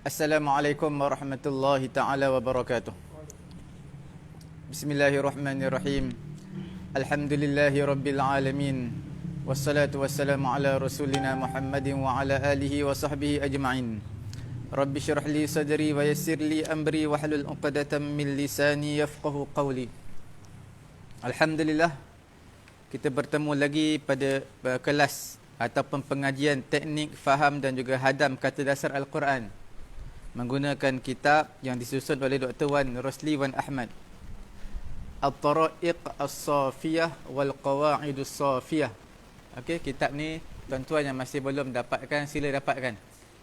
Assalamualaikum warahmatullahi ta'ala wabarakatuh. Bismillahirrahmanirrahim. Alhamdulillahi rabbil alamin. Wassalatu wassalamu ala rasulina Muhammadin wa ala alihi wa sahbihi ajma'in. Rabbi syrah li sadri wa yassir li amri wa hlul 'uqdatam min lisani yafqahu qawli. Alhamdulillah, kita bertemu lagi pada kelas ataupun pengajian teknik faham dan juga hadam kata dasar Al-Quran menggunakan kitab yang disusun oleh Dr. Wan Rosli Wan Ahmad, At-Tara'iq As-Safiyah wal Qawa'idus Safiyah. Okey, kitab ni tuan-tuan yang masih belum dapatkan, sila dapatkan.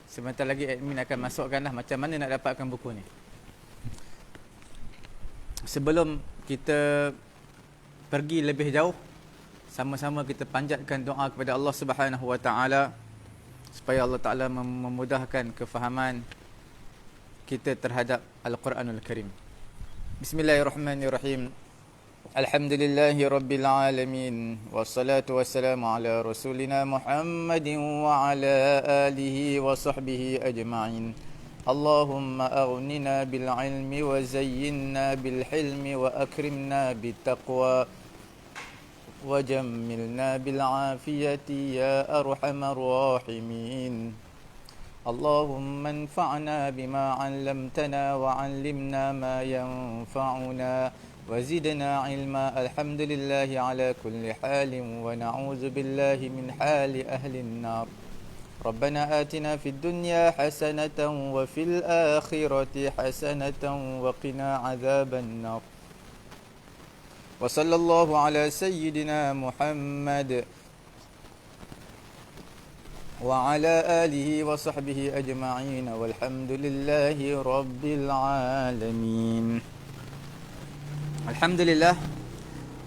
Sebentar lagi admin akan masukkanlah macam mana nak dapatkan buku ni. Sebelum kita pergi lebih jauh, sama-sama kita panjatkan doa kepada Allah Subhanahu wa taala supaya Allah Taala memudahkan kefahaman kita terhadap Al-Quranul Karim. Bismillahirrahmanirrahim. Alhamdulillahi rabbil alamin. Wassalatu wassalamu ala rasulina Muhammadin wa ala alihi wa sahbihi ajma'in. Allahumma aghnina bil ilmi wa zayyinna bil hilmi wa akrimna bit taqwa wa jammilna bil afiyati ya arhamar rahimin. اللهم انفعنا بما علمتنا وعلمنا ما ينفعنا وزدنا علما. الحمد لله على كل حال ونعوذ بالله من حال أهل النار. ربنا آتنا في الدنيا حسنة وفي الآخرة حسنة وقنا عذاب النار. وصلى الله على سيدنا محمد وعلى آله وصحبه أجمعين والحمد لله رب العالمين. Alhamdulillah,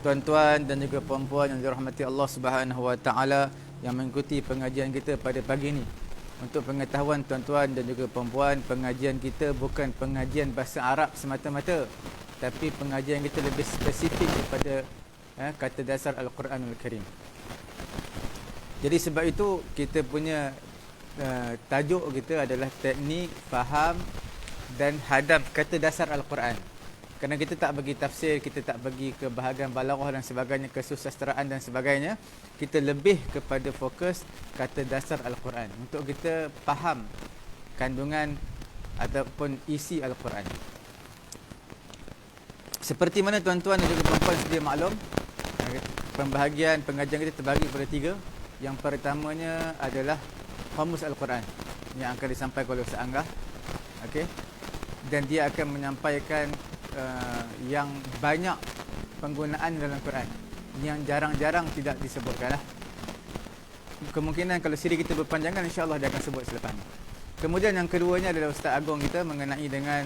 tuan-tuan dan juga puan-puan yang dirahmati Allah Subhanahu wa taala yang mengikuti pengajian kita pada pagi ini. Untuk pengetahuan tuan-tuan dan juga puan-puan, pengajian kita bukan pengajian bahasa Arab semata-mata, tapi pengajian kita lebih spesifik daripada kata dasar Al-Quranul Karim. Jadi sebab itu kita punya tajuk kita adalah teknik, faham dan hadam kata dasar Al-Quran. Kerana kita tak bagi tafsir, kita tak bagi ke bahagian balaghah dan sebagainya, kesusastraan dan sebagainya. Kita lebih kepada fokus kata dasar Al-Quran untuk kita faham kandungan ataupun isi Al-Quran. Seperti mana tuan-tuan dan juga puan-puan sedia maklum, pembahagian pengajian kita terbagi pada 3. Yang pertamanya adalah Qamus Al-Quran yang akan disampaikan oleh Ustaz Angah. Okey. Dan dia akan menyampaikan yang banyak penggunaan dalam Quran, yang jarang-jarang tidak disebutkanlah. Kemungkinan kalau siri kita berpanjangan, insya-Allah dia akan sebut selepas ini. Kemudian yang keduanya adalah Ustaz Agong kita mengenai dengan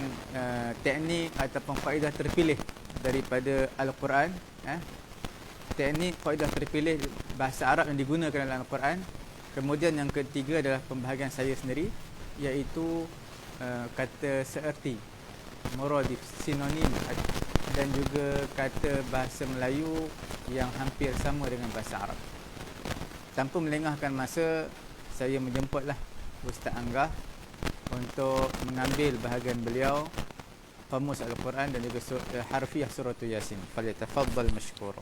teknik ataupun faedah terpilih daripada Al-Quran, teknik faedah terpilih bahasa Arab yang digunakan dalam Al-Quran. Kemudian yang ketiga adalah pembahagian saya sendiri, iaitu kata seerti, muradif, sinonim dan juga kata bahasa Melayu yang hampir sama dengan bahasa Arab. Tanpa melengahkan masa, saya menjemputlah Ustaz Angah untuk mengambil bahagian beliau Qamus Al-Quran dan juga harfiah suratul Yasin. Falyatafaddal mashkura.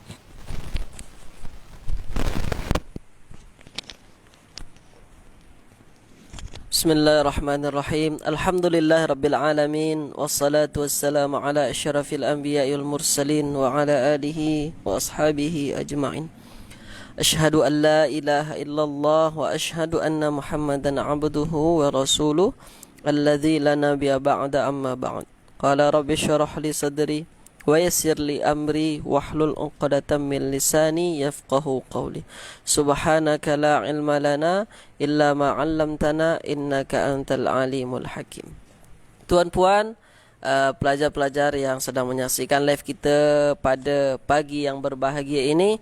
Bismillahirrahmanirrahim. Alhamdulillahirabbil alamin wassalatu wassalamu ala asyrafil anbiya'i wal mursalin wa ala alihi wa ashabihi ajma'in. Asyhadu an la ilaha illallah wa asyhadu anna Muhammadan 'abduhu wa rasuluh alladzi la nabiyya ba'da amma ba'd. Qala rabbi shrah li sadri wa yassir li amri wahlul 'uqdatam min lisani yafqahu qawli. Subhanaka la ilma lana illa ma 'allamtana innaka antal alimul hakim. Tuan-puan, pelajar-pelajar yang sedang menyaksikan live kita pada pagi yang berbahagia ini,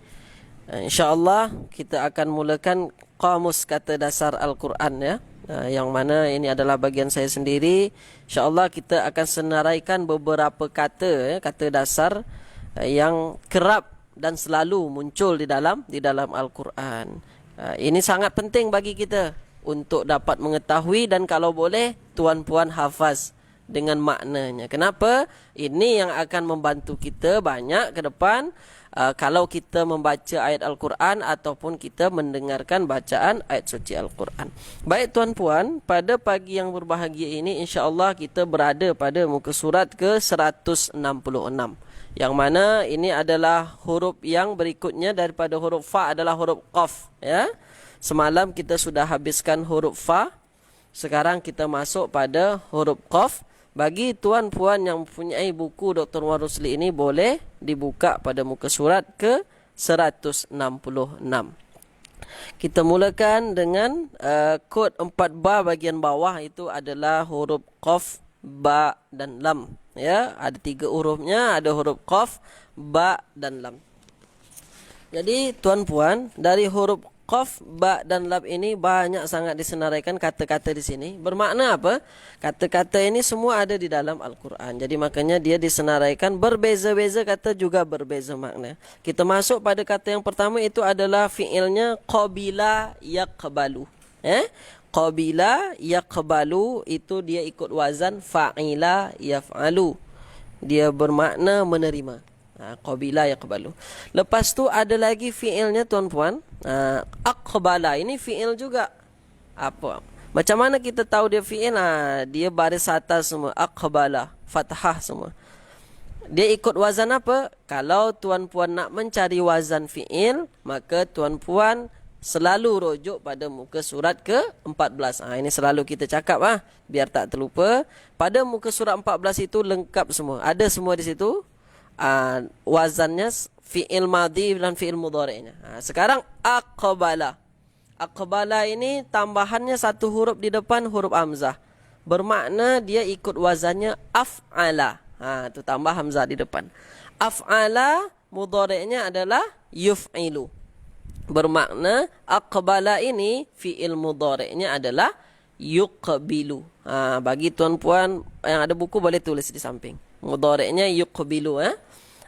insya-Allah kita akan mulakan Qamus kata dasar Al-Quran, ya. Yang mana ini adalah bagian saya sendiri. InsyaAllah kita akan senaraikan beberapa kata, kata dasar yang kerap dan selalu muncul di dalam Al-Quran. Ini sangat penting bagi kita untuk dapat mengetahui, dan kalau boleh tuan-puan hafaz dengan maknanya. Kenapa? Ini yang akan membantu kita banyak ke depan kalau kita membaca ayat Al-Quran ataupun kita mendengarkan bacaan ayat suci Al-Quran. Baik tuan-puan, pada pagi yang berbahagia ini insya-Allah kita berada pada muka surat ke 166, yang mana ini adalah huruf yang berikutnya daripada huruf fa adalah huruf qaf, ya. Semalam kita sudah habiskan huruf fa, sekarang kita masuk pada huruf qaf. Bagi tuan-puan yang mempunyai buku Dr. Wan Rusli ini, boleh dibuka pada muka surat ke 166. Kita mulakan dengan kod 4 ba bagian bawah, itu adalah huruf qaf, ba dan lam. Ya, ada 3 hurufnya, ada huruf qaf, ba dan lam. Jadi tuan-puan, dari huruf qaf, ba dan lam ini banyak sangat disenaraikan kata-kata di sini. Bermakna apa? Kata-kata ini semua ada di dalam Al-Quran. Jadi makanya dia disenaraikan berbeza-beza kata, juga berbeza makna. Kita masuk pada kata yang pertama, itu adalah fi'ilnya qabila yaqbalu. Qabila yaqbalu itu dia ikut wazan fa'ila yaf'alu. Dia bermakna menerima. Qabila yaqbalu. Lepas tu ada lagi fi'ilnya tuan-puan, aqbala. Ini fi'il juga. Apa? Macam mana kita tahu dia fi'il? Dia baris atas semua, aqbala, fathah semua. Dia ikut wazan apa? Kalau tuan-puan nak mencari wazan fi'il, maka tuan-puan selalu rujuk pada muka surat ke-14. Ini selalu kita cakap biar tak terlupa. Pada muka surat 14 itu lengkap semua. Ada semua di situ. Wazannya fi'il madhi dan fi'il mudhari'nya. Sekarang aqbala. Aqbala ini tambahannya 1 huruf di depan huruf hamzah. Bermakna dia ikut wazannya af'ala. Itu tambah hamzah di depan. Af'ala mudhari'nya adalah yuf'ilu. Bermakna aqbala ini fi'il mudhari'nya adalah yuqbilu. Bagi tuan-puan yang ada buku boleh tulis di samping. Mudhari'nya yuqbilu.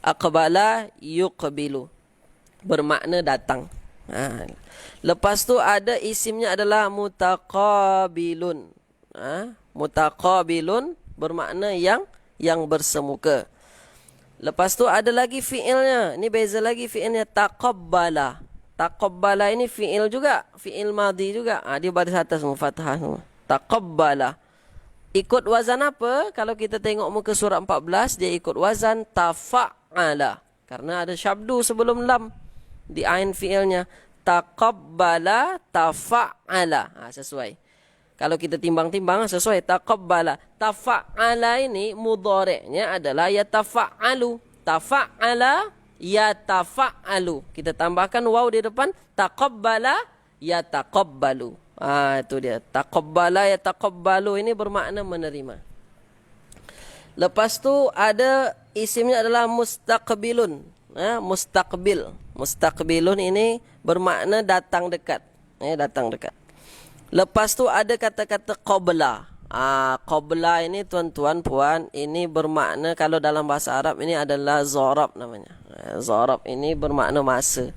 Aqbala yuqbilu, bermakna datang. Lepas tu ada isimnya adalah mutaqabilun. Mutaqabilun bermakna yang bersemuka. Lepas tu ada lagi fi'ilnya. Ini beza lagi fi'ilnya, taqabbala. Taqabbala ini fi'il juga, fi'il madhi juga. Dia baris atas semua, fathah semua. Taqabbala. Ikut wazan apa? Kalau kita tengok muka surat 14, dia ikut wazan tafa'ala. Karena ada syabdu sebelum lam di ain fi'ilnya. Taqabbala tafa'ala. Sesuai. Kalau kita timbang-timbang sesuai. Taqabbala. Tafa'ala ini mudhari'nya adalah yatafa'alu. Tafa'ala yatafa'alu. Kita tambahkan waw di depan. Taqabbala yataqabbalu. Itu dia. Taqabbala yataqabbalu ini bermakna menerima. Lepas tu ada isimnya adalah mustaqbilun. Mustaqbil. Mustaqbilun ini bermakna datang dekat. Datang dekat. Lepas tu ada kata-kata qabla. Qabla ini tuan-tuan puan, ini bermakna kalau dalam bahasa Arab ini adalah zarab namanya. Zarab ini bermakna masa.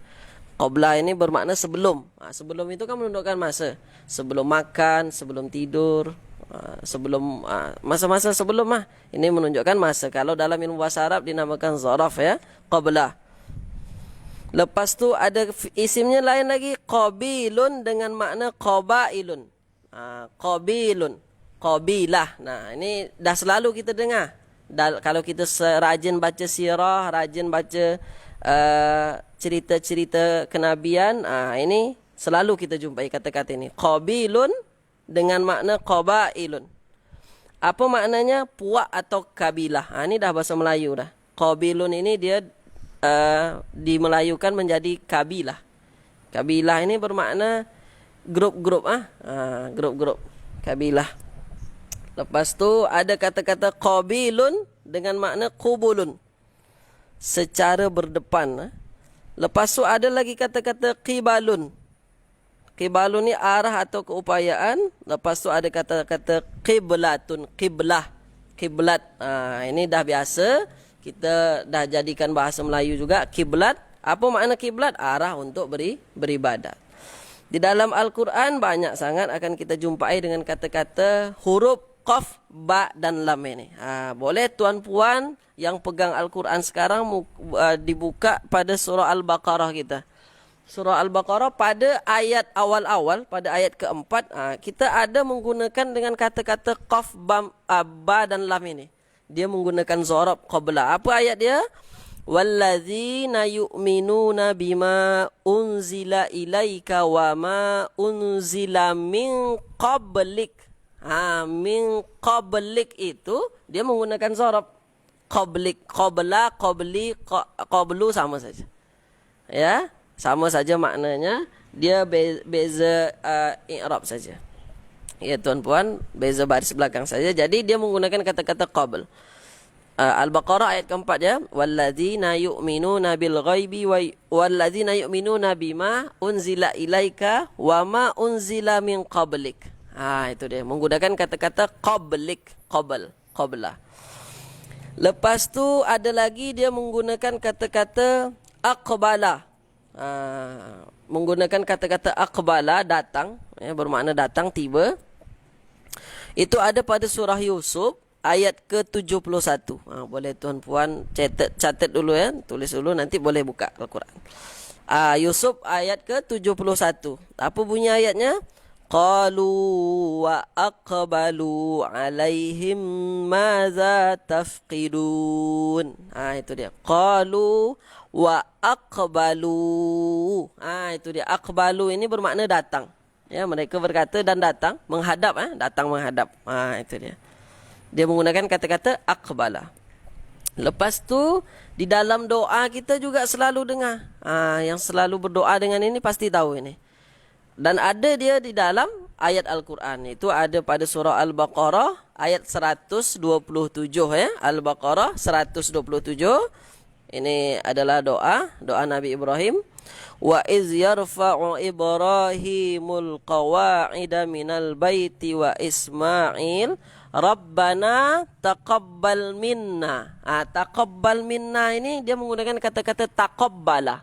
Qabla ini bermakna sebelum. Sebelum itu kan menunjukkan masa. Sebelum makan, sebelum tidur, sebelum masa-masa sebelum ini menunjukkan masa. Kalau dalam ilmu bahasa Arab dinamakan zaraf ya, qabla. Lepas tu ada isimnya lain lagi, qabilun dengan makna qabailun. Qabilun, qabilah. Ini dah selalu kita dengar. Kalau kita rajin baca sirah, rajin baca cerita-cerita kenabian, ini selalu kita jumpai kata-kata ini. Qabilun dengan makna qabailun. Apa maknanya? Puak atau kabilah. Ini dah bahasa Melayu dah. Qabilun ini dia dimelayukan menjadi kabilah. Kabilah ini bermakna grup-grup. Grup-grup. Kabilah. Lepas tu ada kata-kata qabilun dengan makna qubulun. Secara berdepan. Lepas tu ada lagi kata-kata qibalun. Qibalun ni arah atau keupayaan. Lepas tu ada kata-kata qiblatun, qiblah, qiblat. Ini dah biasa. Kita dah jadikan bahasa Melayu juga. Qiblat. Apa makna qiblat? Arah untuk beribadat. Di dalam Al-Quran banyak sangat akan kita jumpai dengan kata-kata huruf qaf, ba dan lam ini. Boleh tuan-puan yang pegang Al-Quran sekarang dibuka pada surah Al-Baqarah kita. Surah Al-Baqarah pada ayat awal-awal, pada ayat keempat, kita ada menggunakan dengan kata-kata qaf, ba dan lam ini. Dia menggunakan zarab qabla. Apa ayat dia? Walladzina yu'minuna bima unzila ilaika wa ma unzila min qablik. Min qablik itu dia menggunakan zarab. Qablik, qabla, qabli, qablu sama saja. Ya, sama saja maknanya. Dia beza i'rab saja. Ya tuan-puan, beza baris belakang saja. Jadi dia menggunakan kata-kata qabl. Al-Baqarah ayat keempat ya. Walladzina yu'minuna bil ghaibi walladzina yu'minuna bima unzila ilaika wa ma unzila min qablik. Itu dia menggunakan kata-kata qablik, qabla. Lepas tu ada lagi dia menggunakan kata-kata aqbala. Menggunakan kata-kata aqbala, datang, ya, bermakna datang, tiba. Itu ada pada surah Yusuf ayat ke-71. Boleh tuan-puan catat dulu ya, tulis dulu, nanti boleh buka Al-Quran. Yusuf ayat ke-71. Apa bunyi ayatnya? Qalu wa aqbalu alaihim madza tafqidun. Itu dia. Qalu wa aqbalu. Itu dia. Aqbalu ini bermakna datang. Ya, mereka berkata dan datang, menghadap, datang menghadap. Itu dia. Dia menggunakan kata-kata aqbala. Lepas tu di dalam doa kita juga selalu dengar. Yang selalu berdoa dengan ini pasti tahu ini. Dan ada dia di dalam ayat Al-Quran. Itu ada pada surah Al-Baqarah ayat 127 ya. Al-Baqarah 127. Ini adalah doa Nabi Ibrahim. Wa iz yarfa'u Ibrahimul qawa'ida minal baiti wa Ismail Rabbana taqabbal minna. Taqabbal minna ini dia menggunakan kata-kata taqabbala.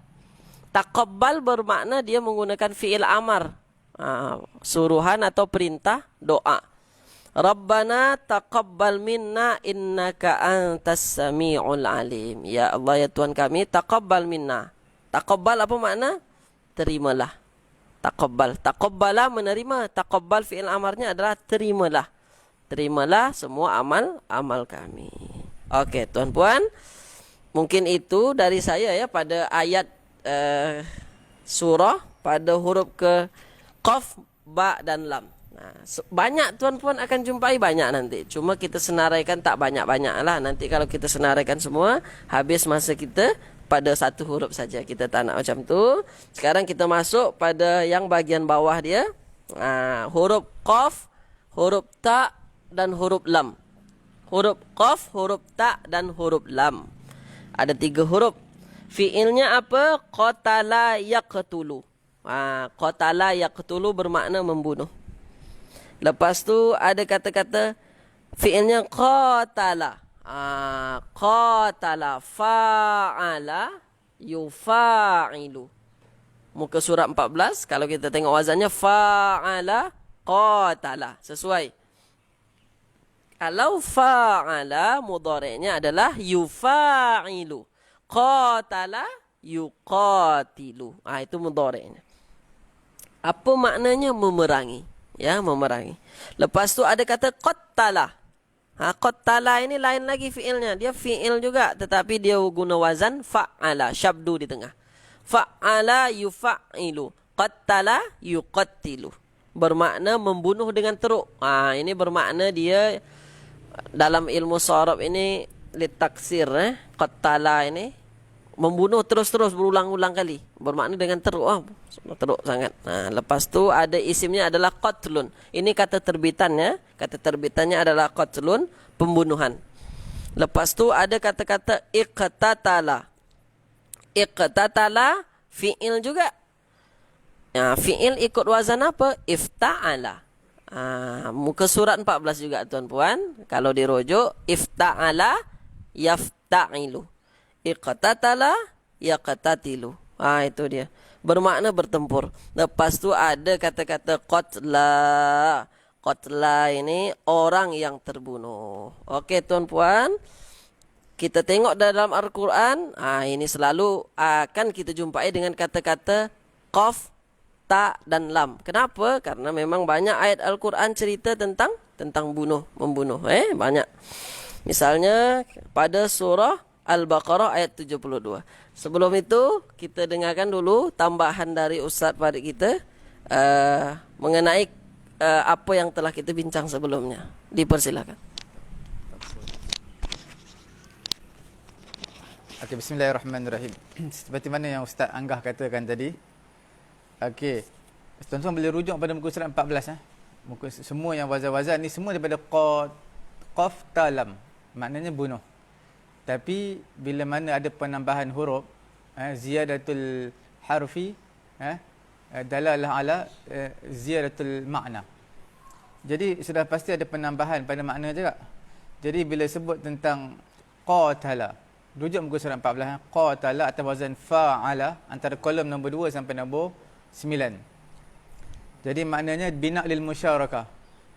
Taqabbal bermakna dia menggunakan fi'il amar. Suruhan atau perintah doa. Rabbana taqabbal minna innaka antas sami'ul alim. Ya Allah ya Tuhan kami, taqabbal minna. Taqabbal apa makna? Terimalah. Taqabbal. Taqabbala menerima. Taqabbal fi'il amarnya adalah terimalah. Terimalah semua amal kami. Okey, tuan-puan. Mungkin itu dari saya ya pada ayat surah pada huruf ke qaf, ba dan lam. Banyak tuan-puan akan jumpai banyak nanti. Cuma kita senaraikan tak banyak-banyak lah. Nanti kalau kita senaraikan semua, habis masa kita pada satu huruf saja. Kita tak nak macam tu. Sekarang kita masuk pada yang bagian bawah dia. Huruf qaf, huruf ta dan huruf lam. Huruf qaf, huruf ta dan huruf lam. Ada 3 huruf. Fi'ilnya apa? Qatala yaqtulu. Qatala yaqtulu bermakna membunuh. Lepas tu ada kata-kata fi'ilnya qatala. Qatala fa'ala yufa'ilu. Muka surat 14 kalau kita tengok wazannya fa'ala qatala. Sesuai. Kalau fa'ala mudhari'nya adalah yufa'ilu. Qatala yuqatilu. Itu mudhari'nya. Apa maknanya? Memerangi. Ya, memerangi. Lepas tu ada kata qattala. Qattala ini lain lagi fi'ilnya. Dia fi'il juga tetapi dia guna wazan fa'ala, syabdu di tengah. Fa'ala yufa'ilu. Qattala yuqatilu. Bermakna membunuh dengan teruk. Ini bermakna dia dalam ilmu sharaf ini litaksir, qattala ini membunuh terus-terus berulang-ulang kali. Bermakna dengan teruk, teruk sangat. Lepas tu ada isimnya adalah qatlun. Ini kata terbitannya. Kata terbitannya adalah qatlun, pembunuhan. Lepas tu ada kata-kata iqtatala. Iqtatala fi'il juga. Fi'il ikut wazan apa? Ifta'ala. Muka surat 14 juga tuan-puan. Kalau dirujuk ifta'ala yafta'ilu. Iqtatala yaqtatilu. Itu dia. bermakna bertempur. Lepas tu ada kata-kata qatla. Qatla ini orang yang terbunuh. Okey tuan-puan, kita tengok dalam Al-Quran, ini selalu akan kita jumpai dengan kata-kata qaf, ta dan lam. Kenapa? Karena memang banyak ayat Al-Quran cerita tentang membunuh. Banyak. Misalnya pada surah Al-Baqarah ayat 72. Sebelum itu kita dengarkan dulu tambahan dari Ustaz Farid kita mengenai apa yang telah kita bincang sebelumnya. Dipersilakan. Okey, bismillahirrahmanirrahim. Seperti mana yang Ustaz Anggah katakan tadi. Okey. Tuan-tuan boleh rujuk pada muka surat 14 Muka semua yang wazan-wazan ni semua daripada qaf ta lam. Maknanya bunuh. Tapi bila mana ada penambahan huruf, ziyadatul harfi, dalalah ala ziyadatul makna. Jadi sudah pasti ada penambahan pada makna juga. Jadi bila sebut tentang qatala, rujuk muka surat 14, qatala atau wazan fa'ala, antara kolom nombor 2 sampai nombor 9. Jadi maknanya bina' lil musyarakah.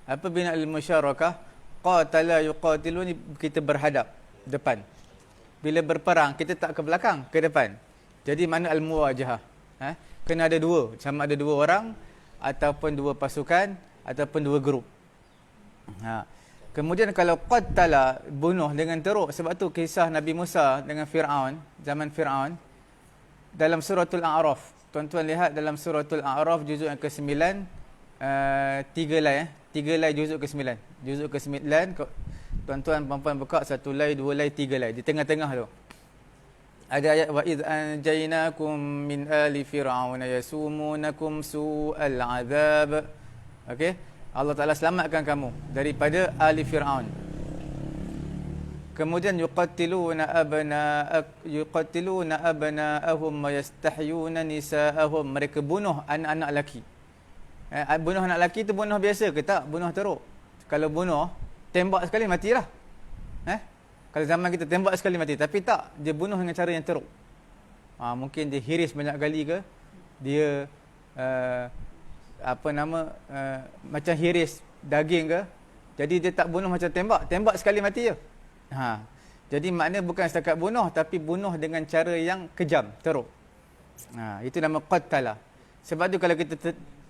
Apa bina' lil musyarakah? Qatala yuqatilu ni kita berhadap depan. Bila berperang kita tak ke belakang, ke depan. Jadi mana al-muwajahah. Kena ada dua, sama ada dua orang ataupun dua pasukan ataupun dua grup. Kemudian kalau qatala, bunuh dengan teruk. Sebab tu kisah Nabi Musa dengan Fir'aun, zaman Fir'aun dalam suratul A'raf. Tuan-tuan lihat dalam suratul A'raf juzuk yang ke-9, 3 lay juzuk ke-9. Juzuk ke-9, tuan-tuan puan-puan buka 1 lay, 2 lay, 3 lay. Di tengah-tengah tu ada ayat wa idh anjaynakum min ali fir'aun yasumunakum su'al azab. Okey, Allah Taala selamatkan kamu daripada ali Fir'aun. Kemudian yuqatiluna abna'ahum wa yastahyuna nisa'ahum. Mereka bunuh anak-anak lelaki. Bunuh anak lelaki tu bunuh biasa ke tak? Bunuh teruk. Kalau bunuh, tembak sekali matilah. Kalau zaman kita tembak sekali mati, tapi tak, dia bunuh dengan cara yang teruk. Mungkin dia hiris banyak kali ke, dia macam hiris daging ke. Jadi dia tak bunuh macam tembak sekali mati je. Jadi maknanya bukan setakat bunuh, tapi bunuh dengan cara yang kejam, teruk. Itu nama qatala. Sebab tu kalau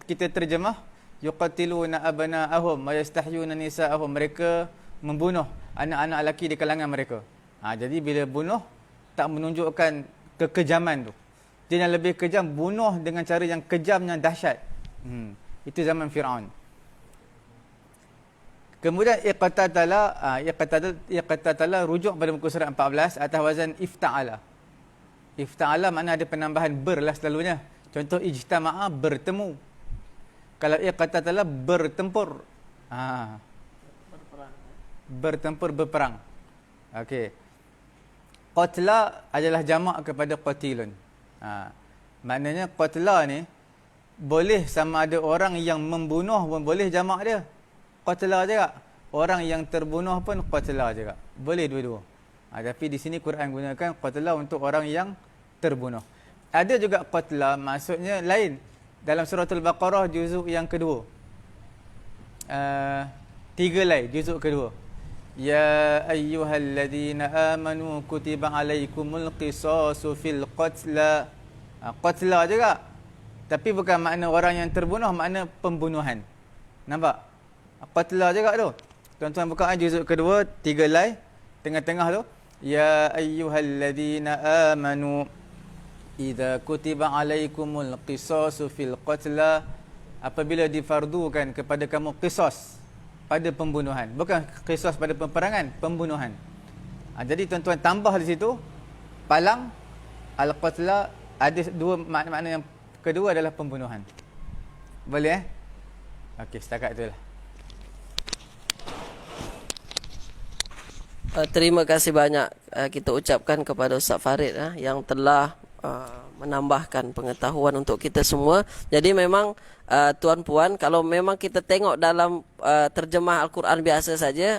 kita terjemah yuqatiluna abna'ahum wa yastahyuna nisa'ahum, mereka membunuh anak-anak lelaki di kalangan mereka. Jadi bila bunuh tak menunjukkan kekejaman tu. Dia yang lebih kejam, bunuh dengan cara yang kejam, yang dahsyat. Itu zaman Fir'aun. Kemudian iqtatala rujuk pada muka surat 14 atas wazan ifta'ala. Ifta'ala makna ada penambahan ber lah selalunya. Contoh ijtama'a, bertemu. Kalau iqtatala, bertempur. Bertempur, berperang. Okey. Qatla adalah jamak kepada qatilun. Maknanya qatla ni boleh sama ada orang yang membunuh pun boleh jamak dia. Qatla juga. Orang yang terbunuh pun qatla juga. Boleh dua-dua. Tapi di sini Quran gunakan qatla untuk orang yang terbunuh. Ada juga qatla maksudnya lain. Dalam suratul Baqarah juzuk yang kedua. 3 lay juzuk kedua. Ya ayyuhalladzina amanu kutiba alaikumul qisasu fil qatla. Qatla juga. Tapi bukan makna orang yang terbunuh, makna pembunuhan. Nampak? Qatla juga tu. Tuan-tuan buka juzuk kedua, 3 lay, tengah-tengah tu. Ya ayyuhalladzina amanu idza kutiba alaikumul qisasu fil qatla. Apabila difardukan kepada kamu qisas pada pembunuhan, bukan qisas pada peperangan, pembunuhan. Jadi tuan-tuan tambah di situ palang al-qatla, ada dua makna yang kedua adalah pembunuhan. Boleh Okey, setakat itulah. Terima kasih banyak kita ucapkan kepada Ustaz Farid yang telah menambahkan pengetahuan untuk kita semua. Jadi memang tuan-puan, kalau memang kita tengok dalam terjemah Al-Quran biasa saja,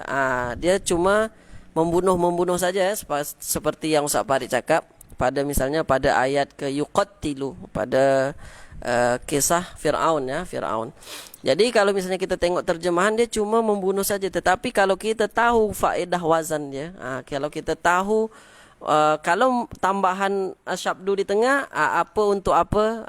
dia cuma membunuh saja seperti yang Ustaz Farid cakap. pada misalnya pada ayat ke yuqattilu, pada kisah Fir'aun ya, Fir'aun. Jadi kalau misalnya kita tengok terjemahan dia cuma membunuh saja, tetapi kalau kita tahu faedah wazan dia, kalau kita tahu kalau tambahan syabdu di tengah, apa untuk apa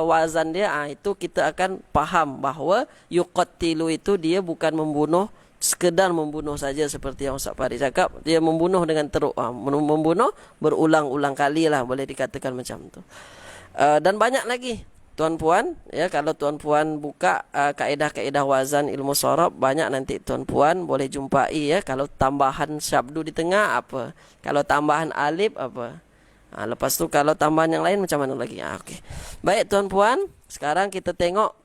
wazan dia, itu kita akan faham bahawa yuqattilu itu dia bukan membunuh sekedar membunuh saja seperti yang Ustaz Farid cakap, dia membunuh dengan teruk, membunuh berulang-ulang kali lah, boleh dikatakan macam tu. Dan banyak lagi tuan-puan ya, kalau tuan-puan buka kaedah-kaedah wazan ilmu sharaf, banyak nanti tuan-puan boleh jumpai ya, kalau tambahan syabdu di tengah apa, kalau tambahan alif apa. Lepas tu kalau tambahan yang lain macam mana lagi. Okey. Baik tuan-puan, sekarang kita tengok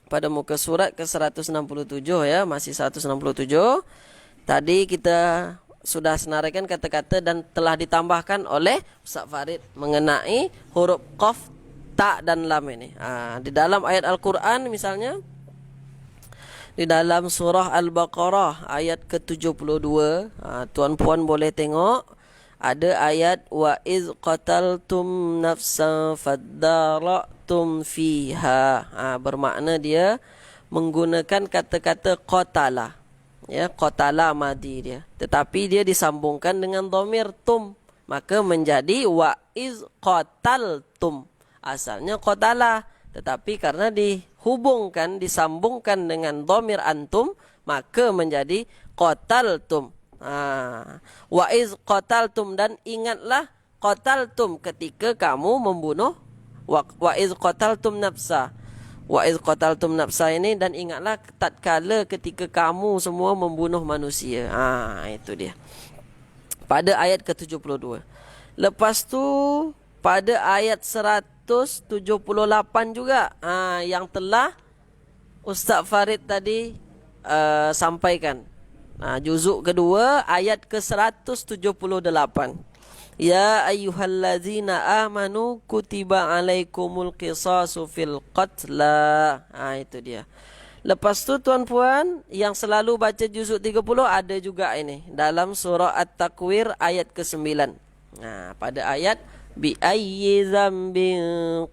pada muka surat ke 167 ya, masih 167. Tadi kita sudah senaraikan kata-kata dan telah ditambahkan oleh Ustaz Farid mengenai huruf qaf, ta dan lam ini. Di dalam ayat Al-Quran misalnya, di dalam surah Al-Baqarah ayat ke-72, tuan-puan boleh tengok ada ayat wa iz qataltum nafsan fadara'tum fiha. Bermakna dia menggunakan kata-kata qatala. Ya, qatala madi dia. Tetapi dia disambungkan dengan dhamir tum, maka menjadi wa iz qataltum. Asalnya qatala, tetapi karena dihubungkan, disambungkan dengan dhamir antum, maka menjadi qataltum. Wa iz qataltum, dan ingatlah qataltum ketika kamu membunuh, wa iz qataltum nafsa. Wa iz qataltum nafsa ini, dan ingatlah tatkala ketika kamu semua membunuh manusia. Itu dia. Pada ayat ke-72. Lepas tu pada ayat 178 juga, yang telah Ustaz Farid tadi sampaikan. Juzuk kedua ayat ke-178. Ya ayyuhallazina amanu kutiba alaikumul qisasu fil qatla. Itu dia. Lepas tu tuan-puan yang selalu baca juzuk 30 ada juga ini dalam surah At-Takwir ayat ke-9. Pada ayat bi ayyi dzambin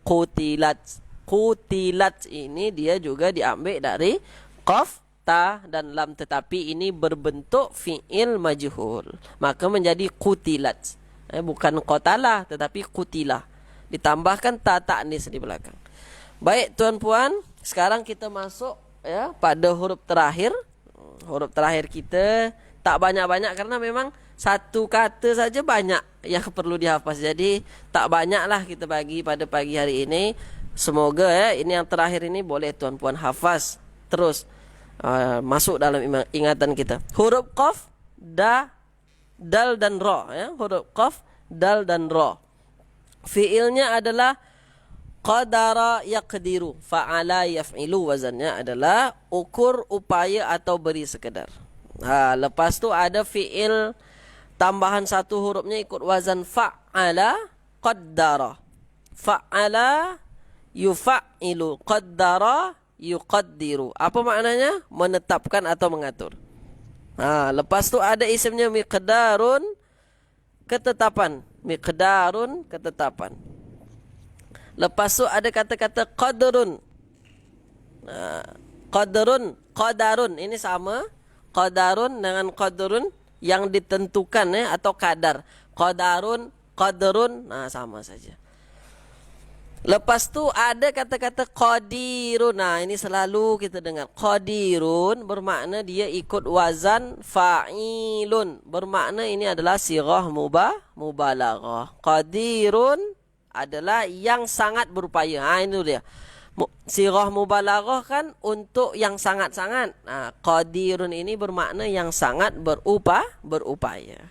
qutilat. Qutilat ini dia juga diambil dari qaf, ta dan lam, tetapi ini berbentuk fi'il majhul, maka menjadi qutilat. Bukan qatala tetapi qutila, ditambahkan ta ta'nis di belakang. Baik tuan-puan, sekarang kita masuk ya pada huruf terakhir. Huruf terakhir kita tak banyak-banyak karena memang satu kata saja banyak yang perlu dihafaz. Jadi tak banyaklah kita bagi pada pagi hari ini. Semoga ya ini yang terakhir ini boleh tuan-puan hafaz terus, masuk dalam ingatan kita. Huruf qaf, da, dal dan ra ya. Huruf qaf, dal dan ra. Fiilnya adalah qadara yaqdiru, fa'ala yaf'ilu, wazannya adalah ukur, upaya atau beri sekedar. Lepas tu ada fiil tambahan satu hurufnya ikut wazan fa'ala, qaddara. Fa'ala yufa'ilu, qaddara yuqaddiru. Apa maknanya? Menetapkan atau mengatur. Lepas tu ada isimnya miqdarun, ketetapan. Miqdarun, ketetapan. Lepas tu ada kata-kata qadrun. Qadarun ini sama. Qadarun dengan qadrun yang ditentukan atau kadar. Qadarun, sama saja. Lepas tu ada kata-kata qadirun. Ini selalu kita dengar. Qadirun bermakna dia ikut wazan fa'ilun. Bermakna ini adalah sirah mubalaghah. Qadirun adalah yang sangat berupaya. Itu dia. Sirah mubalaghah kan untuk yang sangat-sangat. Qadirun ini bermakna yang sangat berupaya.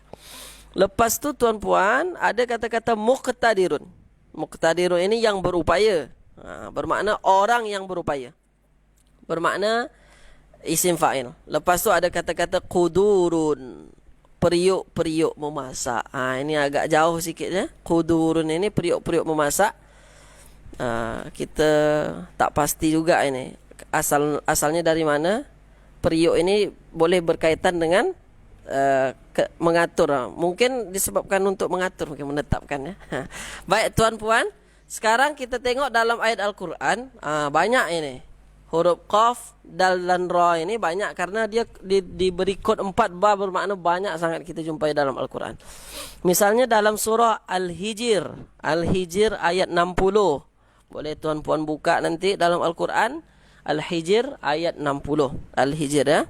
Lepas tu tuan-puan ada kata-kata muqtadirun. Muqtadirun ini yang berupaya. Bermakna orang yang berupaya. Bermakna isim fa'il. Lepas tu ada kata-kata qudurun. Periuk-periuk memasak. Ini agak jauh sikit ya. Qudurun ini periuk-periuk memasak. Kita tak pasti juga ini asalnya dari mana. Periuk ini boleh berkaitan dengan mengatur. Mungkin disebabkan untuk mengatur, mungkin menetapkan ya. Baik tuan puan, sekarang kita tengok dalam ayat Al-Quran, banyak ini. Huruf qaf, dal dan ra ini banyak karena dia diberi kod 4 ba, bermakna banyak sangat kita jumpai dalam Al-Quran. Misalnya dalam surah Al-Hijr, Al-Hijr ayat 60. Boleh tuan puan buka nanti dalam Al-Quran, Al-Hijr ayat 60. Al-Hijr ya.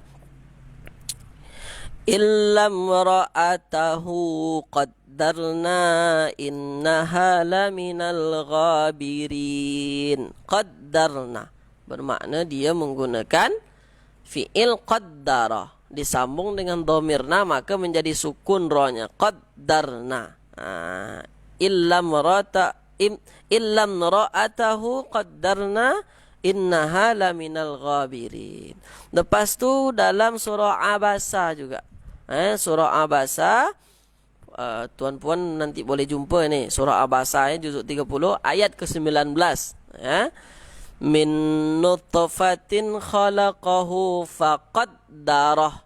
Illam ra'atahu qaddarna innaha laminal ghabirin. Qaddarna bermakna dia menggunakan fi'il qaddara disambung dengan dhamirna, maka menjadi sukun ra-nya, qaddarna. Illam ra'atahu qaddarna innaha laminal ghabirin. Lepas tu dalam surah Abasa juga, surah Abasa, tuan puan nanti boleh jumpa ni surah Abasa juzuk 30 ayat ke-19 ya. Min nutfatin khalaqahu faqaddarah.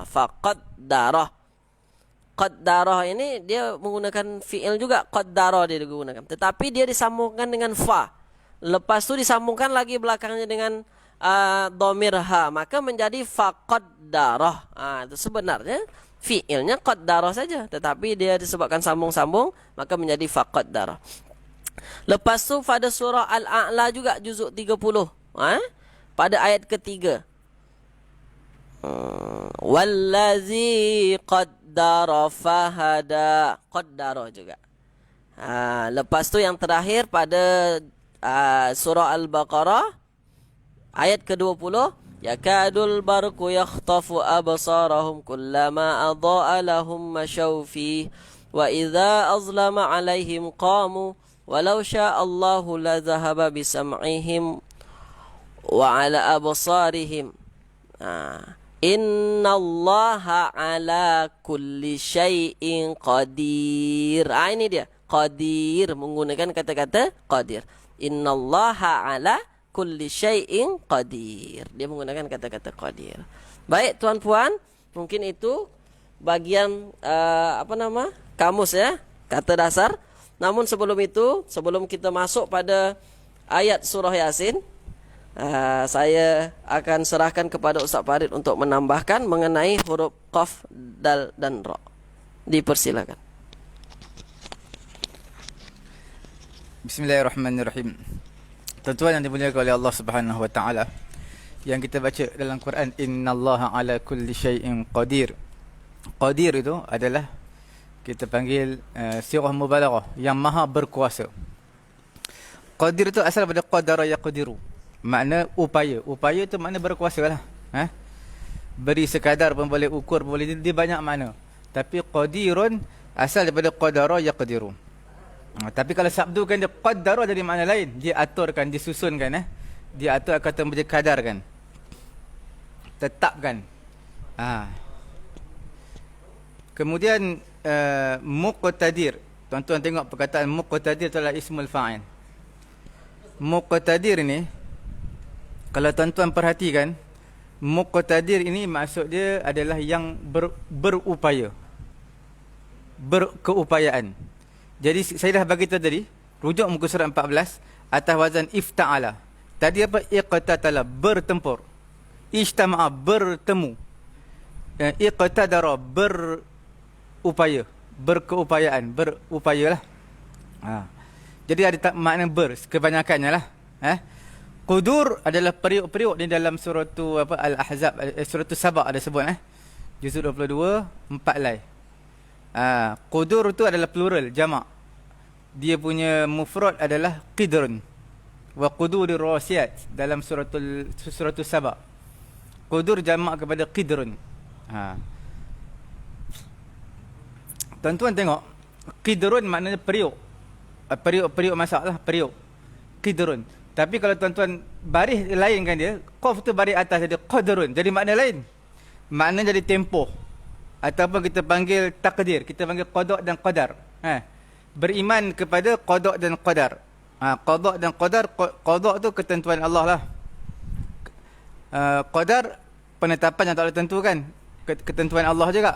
Faqaddarah. Qaddarah ini dia menggunakan fi'il juga, qaddara dia digunakan. Tetapi dia disambungkan dengan fa. Lepas tu disambungkan lagi belakangnya dengan dhamir ha, maka menjadi faqaddarah. Itu sebenarnya fi'ilnya qaddarah saja, tetapi dia disebabkan sambung-sambung maka menjadi faqaddarah. Lepas tu pada surah Al-A'la juga juzuk 30, pada ayat ketiga. Wallazi qaddara fahada. Qaddara juga. Lepas tu yang terakhir pada surah Al-Baqarah ayat ke-20, yakadul barqu yakhtafu absarahum kullama adha'a lahum mashaw fi wa idza azlama alaihim qamu walau sya'allahu la dhahaba bisam'ihim wa ala absarihim. Innallaha ala kulli syai'in qadir. Ini dia, qadir, menggunakan kata-kata qadir. Innallaha ala kulli syai'in qadir. Dia menggunakan kata-kata qadir. Baik tuan puan, mungkin itu bagian kamus ya, kata dasar. Namun sebelum itu, sebelum kita masuk pada ayat surah Yasin, saya akan serahkan kepada Ustaz Farid untuk menambahkan mengenai huruf qaf, dal dan ra. Dipersilakan. Bismillahirrahmanirrahim. Tuan-tuan yang dimuliakan oleh Allah Subhanahu wa taala, yang kita baca dalam Quran, innallaha ala kulli syai'in qadir. Qadir itu adalah kita panggil sirah mubalaghah, yang maha berkuasa. Qadir itu asal daripada qadara yaqdiru, makna upaya. Upaya itu makna berkuasa lah. Beri sekadar pun boleh, ukur pun boleh, dia banyak makna. Tapi qadirun asal daripada qadara yaqdiru. Tapi kalau sabdukan dia qaddara dari makna lain, dia aturkan, disusunkan, dia atur kata menjadi kadarkan, tetapkan. Kemudian muqtadir. Tuan-tuan tengok perkataan muqtadir itu adalah ismul fa'il. Muqtadir ini, kalau tuan-tuan perhatikan, muqtadir ini maksud dia adalah yang berupaya, berkeupayaan. Jadi saya dah bagi tahu tadi, rujuk muka surat 14 atas wazan ifta'ala. Tadi apa? Iqtatala, bertempur. Ijtama'a, bertemu. Iqtadara, berupaya, berkeupayaan, berupayalah. Jadi ada makna kebanyakannya lah. Qudur adalah periuk-periuk di dalam surah tu Al-Ahzab, surah tu Sabah ada sebut, juzuk 22 4 lai. Qudur tu adalah plural, jamak. Dia punya mufrad adalah qidrun. Wa qudurir rasiyat dalam surah tu Sabah. Qudur jamak kepada qidrun. Tuan-tuan tengok, qidrun maknanya periuk. Periuk masak lah, periuk. Qidrun. Tapi kalau tuan-tuan baris lain kan dia, qaf tu baris atas jadi qadrun, jadi makna lain. Makna jadi tempoh. Ataupun kita panggil takdir, kita panggil qada' dan qadar. Beriman kepada qada' dan qadar. Qada' dan qadar, qada' tu ketentuan Allah lah. Qadar penetapan yang tak boleh tentukan. ketentuan Allah juga.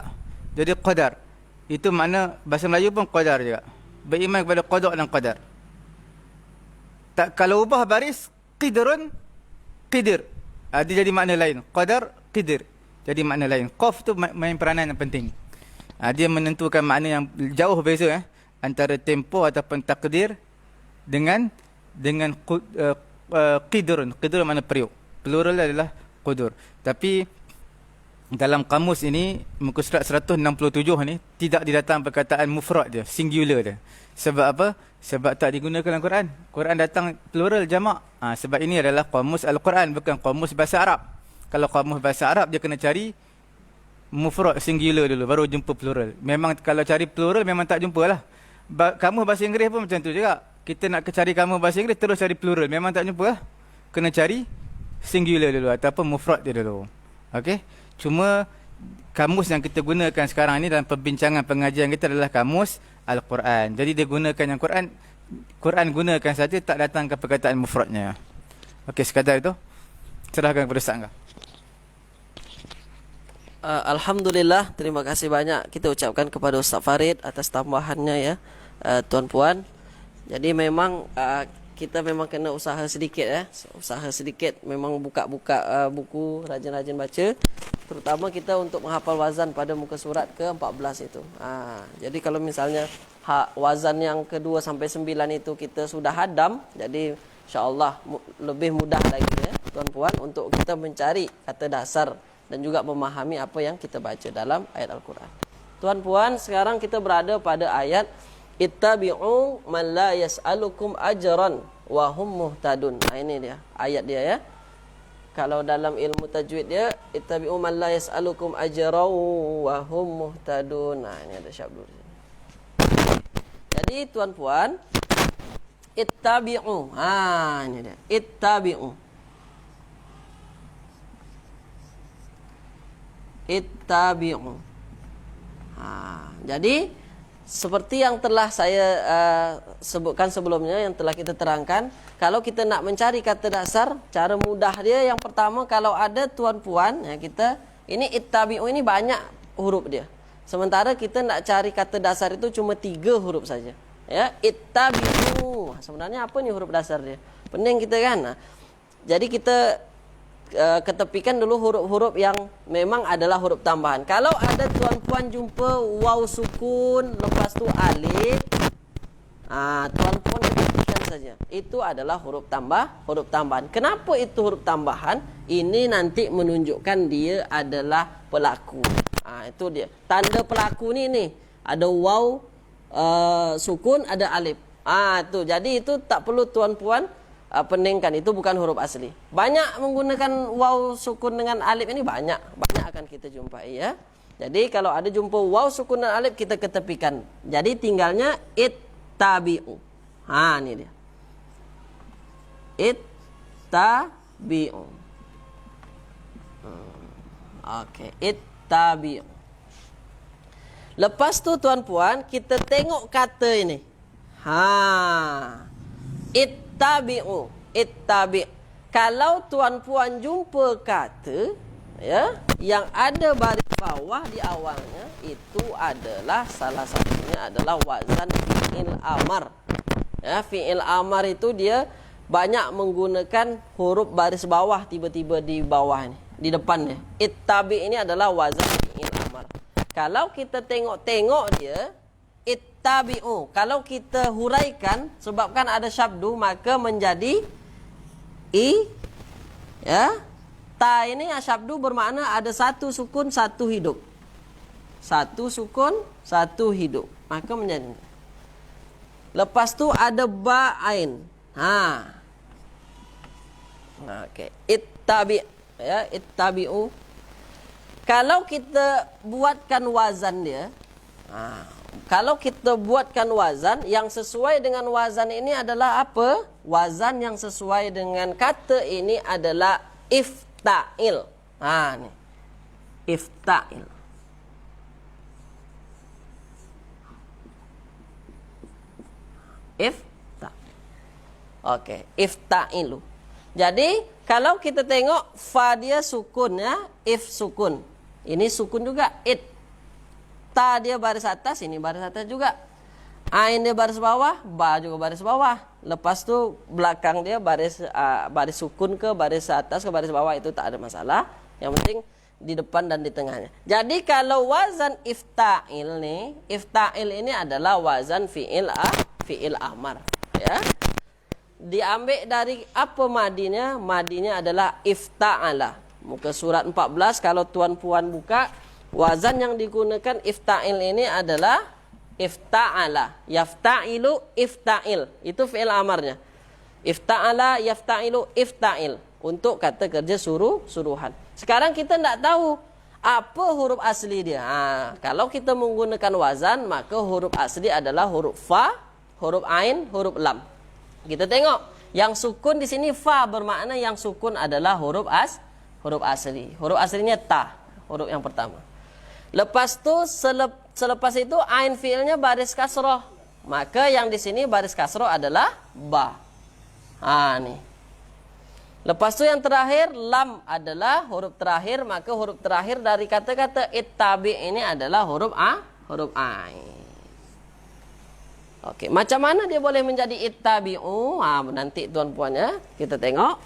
Jadi qadar. Itu makna bahasa Melayu pun qadar juga. Beriman kepada qada dan qadar. Tak, kalau ubah baris qidrun qidir. Dia jadi makna lain. Qadar qidir. Jadi makna lain. Qaf tu main peranan yang penting. Dia menentukan makna yang jauh beza antara tempo ataupun takdir dengan qidrun. Qidrun makna periuk. Plural adalah qudur. Tapi dalam kamus ini muka surat 167 ni tidak didatang perkataan mufrad dia, singular dia. Sebab apa? Sebab tak digunakan dalam Quran. Quran datang plural jamak. Sebab ini adalah kamus Al-Quran, bukan kamus bahasa Arab. Kalau kamus bahasa Arab dia kena cari mufrad singular dulu baru jumpa plural. Memang kalau cari plural memang tak jumpalah. Kamus bahasa Inggeris pun macam tu juga. Kita nak cari kamus bahasa Inggeris terus cari plural, memang tak jumpa lah. Kena cari singular dulu ataupun mufrad dia dulu. Okey. Cuma kamus yang kita gunakan sekarang ni dalam perbincangan pengajian kita adalah kamus Al-Quran. Jadi dia gunakan yang Quran gunakan saja, tak datang ke perkataan mufradnya. Okey, sekadar itu. Serahkan kepada Ustaz Angga. Alhamdulillah, terima kasih banyak kita ucapkan kepada Ustaz Farid atas tambahannya ya, tuan-puan. Jadi memang kita memang kena usaha sedikit usaha sedikit, memang buka-buka buku, rajin-rajin baca, terutama kita untuk menghafal wazan pada muka surat ke-14 itu. Jadi kalau misalnya wazan yang ke-2 sampai 9 itu kita sudah hadam, jadi insya-Allah lebih mudah lagi ya tuan-puan untuk kita mencari kata dasar dan juga memahami apa yang kita baca dalam ayat Al-Quran. Tuan-puan, sekarang kita berada pada ayat ittabi'u man la yas'alukum ajran wa hum muhtadun. Ini dia ayat dia ya. Kalau dalam ilmu tajwid dia ittabi'u man la yas'alukum ajran wa hum muhtadun. Ini ada syabdu di sini. Jadi tuan-puan, ittabi'u. Ini dia. Ittabi'u. Ittabi'u. Jadi seperti yang telah saya sebutkan sebelumnya, yang telah kita terangkan, kalau kita nak mencari kata dasar, cara mudah dia yang pertama, kalau ada tuan-puan ya, kita ini ittabi'u ini banyak huruf dia. Sementara kita nak cari kata dasar itu cuma 3 huruf saja. Ya, ittabi'u. Sebenarnya apa ni huruf dasar dia? Pening kita kan. Jadi kita ketepikan dulu huruf-huruf yang memang adalah huruf tambahan. Kalau ada tuan-puan jumpa waw sukun lepas tu alif, tuan-puan ketepikan saja. Itu adalah huruf tambahan. Kenapa itu huruf tambahan? Ini nanti menunjukkan dia adalah pelaku. Itu dia. Tanda pelaku ni ada waw sukun, ada alif. Itu. Jadi itu tak perlu tuan-puan peningkan, itu bukan huruf asli. Banyak menggunakan waw sukun dengan alif ini, banyak akan kita jumpai ya. Jadi kalau ada jumpa waw sukun dan alif, kita ketepikan. Jadi tinggalnya ittabi'u. Ini dia. Ittabi'u. Okey, ittabi'u. Lepas tu tuan-puan, kita tengok kata ini. Ittabi'u. Kalau tuan-puan jumpa kata ya yang ada baris bawah di awalnya, itu adalah salah satunya adalah wazan fi'il amar. Ya, fi'il amar itu dia banyak menggunakan huruf baris bawah tiba-tiba di bawah ni, di depannya. Ittabi ini adalah wazan fi'il amar. Kalau kita tengok-tengok dia ittabi'u, kalau kita huraikan sebabkan ada syabdu, maka menjadi ya. Ta ini syabdu bermakna ada satu sukun satu hidup. Satu sukun satu hidup, maka menjadi. Lepas tu ada ba ain. Okey, ittabi ya, ittabi'u. Kalau kita buatkan wazan dia, kalau kita buatkan wazan yang sesuai dengan wazan ini adalah apa? Wazan yang sesuai dengan kata ini adalah ifta'il. Nih. Ifta'il. Okey, ifta'ilu. Jadi kalau kita tengok fa dia sukun ya, if sukun. ini sukun juga. Ta dia baris atas, ini baris atas juga. Ain dia baris bawah, ba juga baris bawah. Lepas tu belakang dia baris baris sukun ke baris atas ke baris bawah itu tak ada masalah. Yang penting di depan dan di tengahnya. Jadi kalau wazan ifta'il nih, ifta'il ini adalah wazan fi'il amar, ya. Diambil dari apa madinya? Madinya adalah ifta'ala. Muka surat 14 kalau tuan-puan buka, wazan yang digunakan ifta'il ini adalah ifta'ala. Yafta'ilu ifta'il. Itu fi'il amarnya. Ifta'ala yafta'ilu ifta'il. Untuk kata kerja suruhan. Sekarang kita tidak tahu apa huruf asli dia. Kalau kita menggunakan wazan, maka huruf asli adalah huruf fa, huruf ain, huruf lam. Kita tengok yang sukun di sini fa, bermakna yang sukun adalah huruf asli. Huruf aslinya ta, huruf yang pertama. Lepas tu selepas itu ain fiilnya baris kasroh. Maka yang di sini baris kasroh adalah ba. Nih. Lepas tu yang terakhir lam adalah huruf terakhir, maka huruf terakhir dari kata-kata ittabi ini adalah huruf ain. Oke, macam mana dia boleh menjadi ittabi'u? Nanti tuan-puannya kita tengok.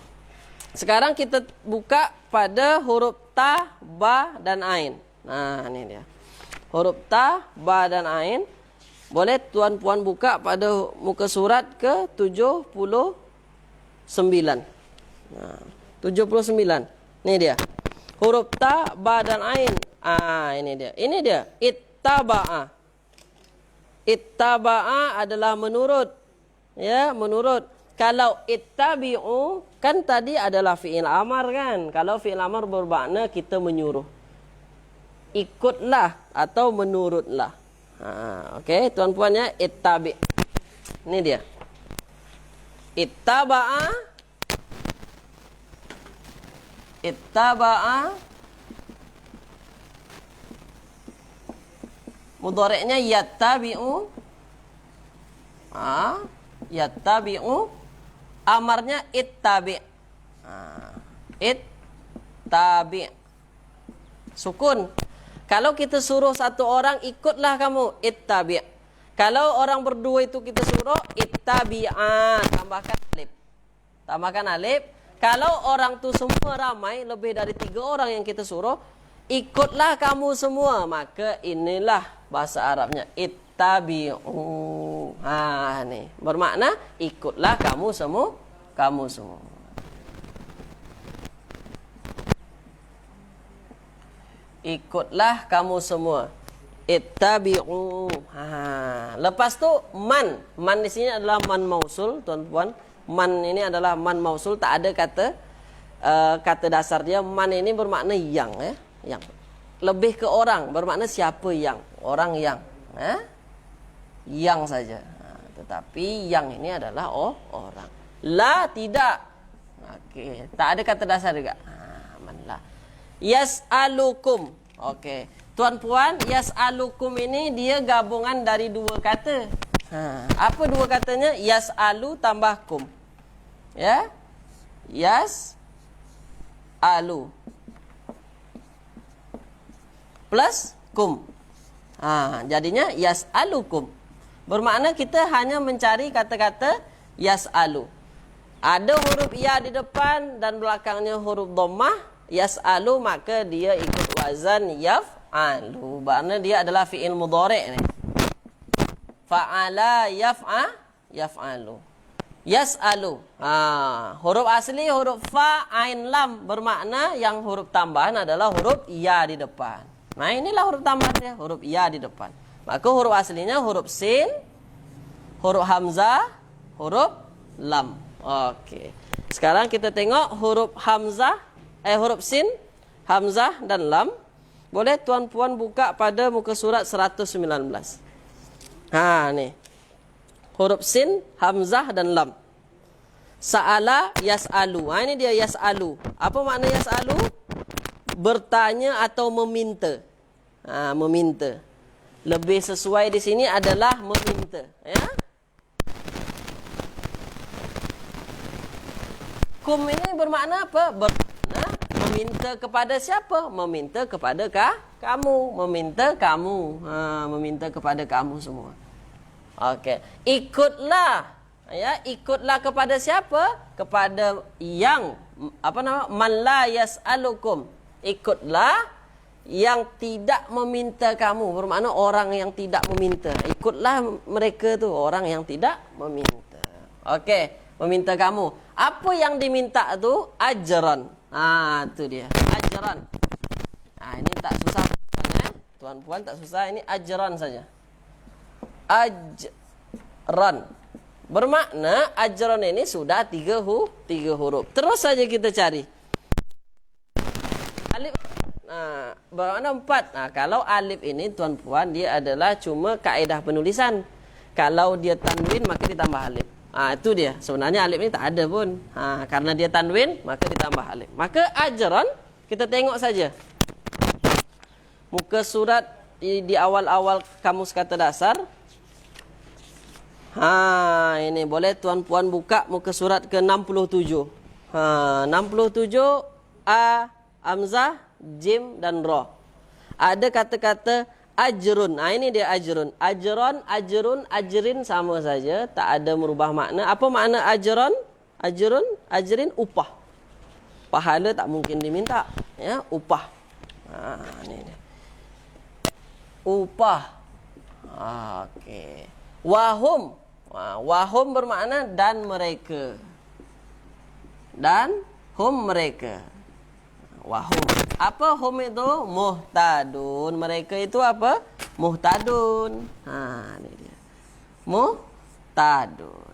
Sekarang kita buka pada huruf ta, ba, dan ain. Nah, ini dia. Huruf ta, ba, dan ain. Boleh tuan-puan buka pada muka surat ke 79. Nah, 79. Ini dia. Huruf ta, ba, dan ain. Ini dia. Ini dia. Ittaba'a. Ittaba'a adalah menurut. Ya, menurut. Kalau ittabi'u kan tadi adalah fi'il amar kan. Kalau fi'il amar bermakna kita menyuruh. Ikutlah atau menurutlah. Okey, tuan-puannya ittabi'. Ini dia. Ittaba'a. Ittaba'a. Mudhari'nya yattabi'u. Yattabi'u. Amarnya ittabi'. Ittabi'. Sukun. Kalau kita suruh satu orang, ikutlah kamu, ittabi'. Kalau orang berdua itu kita suruh, ittabi'a. Tambahkan alif. Tambahkan alif. Kalau orang tu semua ramai, lebih dari 3 orang yang kita suruh, ikutlah kamu semua. Maka inilah bahasa Arabnya ittabi'u. Nih, bermakna ikutlah kamu semua. Ikutlah kamu semua. Ittabi'u. Lepas tu man. Man di sini adalah man mausul, tuan-puan. Man ini adalah man mausul, tak ada kata dasar dia. Man ini bermakna yang, ya. Yang lebih ke orang, bermakna siapa yang, orang yang, yang saja. Tetapi yang ini adalah orang. La tidak. Okey, tak ada kata dasar juga. Manlah. Yas'alukum. Okey, tuan-puan, yas'alukum ini dia gabungan dari 2 kata. Apa 2 katanya? Yas'alu tambah kum. Ya, yas'alu plus kum. Jadinya yas'alukum. Bermakna kita hanya mencari kata-kata yas'alu. Ada huruf ya di depan dan belakangnya huruf dhammah, yas'alu, maka dia ikut wazan yaf'alu. Bermakna dia adalah fi'il mudhari' ni. Fa'ala yaf'alu. Yas'alu. Huruf asli huruf fa, ain, lam. Bermakna yang huruf tambahan adalah huruf ya di depan. Nah, inilah huruf tambahan dia, huruf ya di depan. Maka huruf aslinya huruf sin, huruf hamzah, huruf lam. Okey. Sekarang kita tengok huruf hamzah, huruf sin, hamzah dan lam. Boleh tuan-puan buka pada muka surat 119. Nih. Huruf sin, hamzah dan lam. Sa'ala yas'alu. Ini dia yas'alu. Apa makna yas'alu? Bertanya atau meminta. Meminta. Lebih sesuai di sini adalah meminta, ya. Kum ini bermakna apa? Bermakna meminta kepada siapa? Meminta kepada kamu. Meminta kamu. Meminta kepada kamu semua. Okey. Ikutlah. Ya, ikutlah kepada siapa? Kepada yang man la yas'alukum. Ikutlah yang tidak meminta kamu. Bermakna orang yang tidak meminta. Ikutlah mereka tu, orang yang tidak meminta. Okey, meminta kamu. Apa yang diminta tu? Ajran. Tu dia. Ajran. Ini tak susah. Tuan puan tak susah, ini ajran saja. Ajran. Bermakna ajran ini sudah tiga huruf. Terus saja kita cari. Alif. Bermakna 4. Kalau alif ini tuan puan dia adalah cuma kaedah penulisan. Kalau dia tanwin maka ditambah alif. Itu dia. Sebenarnya alif ini tak ada pun. Karena dia tanwin maka ditambah alif. Maka ajran kita tengok saja. Muka surat di awal-awal kamus kata dasar. Ini boleh tuan puan buka muka surat ke 67. 67 a, hamzah, jim dan ra. Ada kata-kata ajrun. Ini dia ajrun. Ajron, ajrun, ajrin sama saja, tak ada merubah makna. Apa makna ajron? Ajrun, ajrin, upah. Pahala tak mungkin diminta, ya, upah. Ini dia. Upah. Okey. Wahum. Wahum bermakna dan mereka. Dan hum mereka. Wahum. Apa hum itu? Muhtadun. Mereka itu apa? Muhtadun. Ini dia. Muhtadun.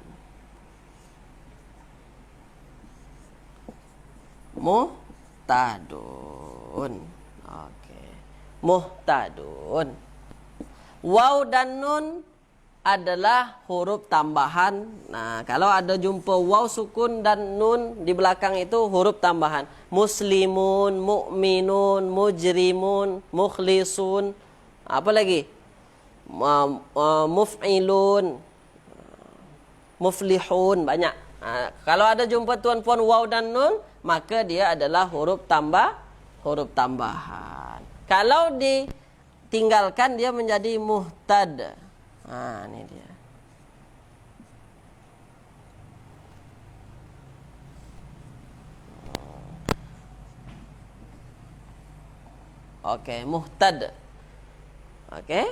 Muhtadun. Okey. Muhtadun. Waw dan nun adalah huruf tambahan. Kalau ada jumpa waw sukun dan nun di belakang itu huruf tambahan. Muslimun, mu'minun, mujrimun, mukhlisun. Apa lagi? Muf'ilun, muflihun, banyak. Kalau ada jumpa tuan-puan waw dan nun, maka dia adalah huruf tambahan. Kalau ditinggalkan dia menjadi muhtad. Ini dia. Okey, muhtad. Okey.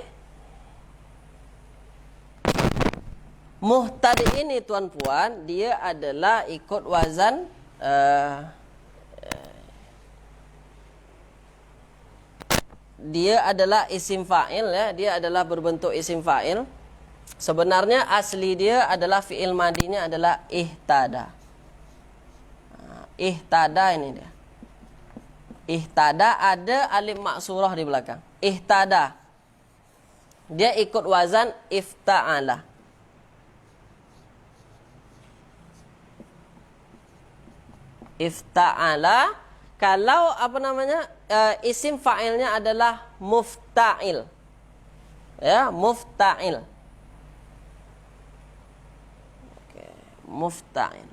Muhtad ini tuan-puan, dia adalah ikut wazan dia adalah isim fa'il, ya. Dia adalah berbentuk isim fa'il. Sebenarnya asli dia adalah fi'il madinya adalah ihtada. Ihtada ini dia. Ihtada ada alif maksurah di belakang. Ihtada. Dia ikut wazan ifta'ala. Ifta'ala. Kalau isim fa'ilnya adalah mufta'il. Ya, mufta'il. Oke, mufta'il.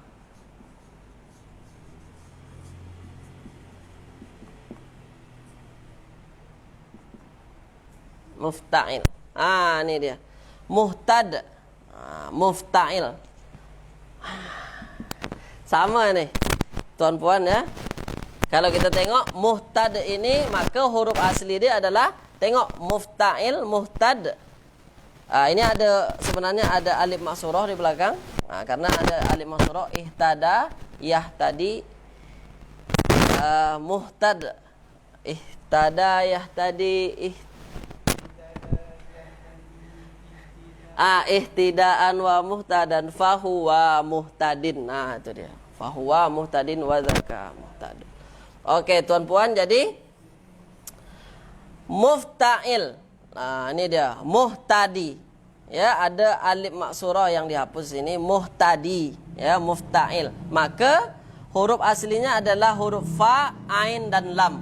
Mufta'il. Ini dia. Muhtad. Mufta'il. Sama nih. Tuan-puan ya. Kalau kita tengok muhtad ini, maka huruf asli dia adalah, tengok, mufta'il, muhtad. Ini ada, sebenarnya ada alif maksurah di belakang. Karena ada alif maksurah, ihtada, yahtadi, muhtad. Ihtada, yahtadi, ihtidaan wa muhtadan, fahuwa muhtadin. Itu dia. Fahuwa muhtadin wa zaka muhtadin. Oke, tuan-puan, jadi mufta'il. Ini dia, muhtadi. Ya, ada alif maksurah yang dihapus ini, muhtadi, ya, mufta'il. Maka huruf aslinya adalah huruf fa, ain dan lam.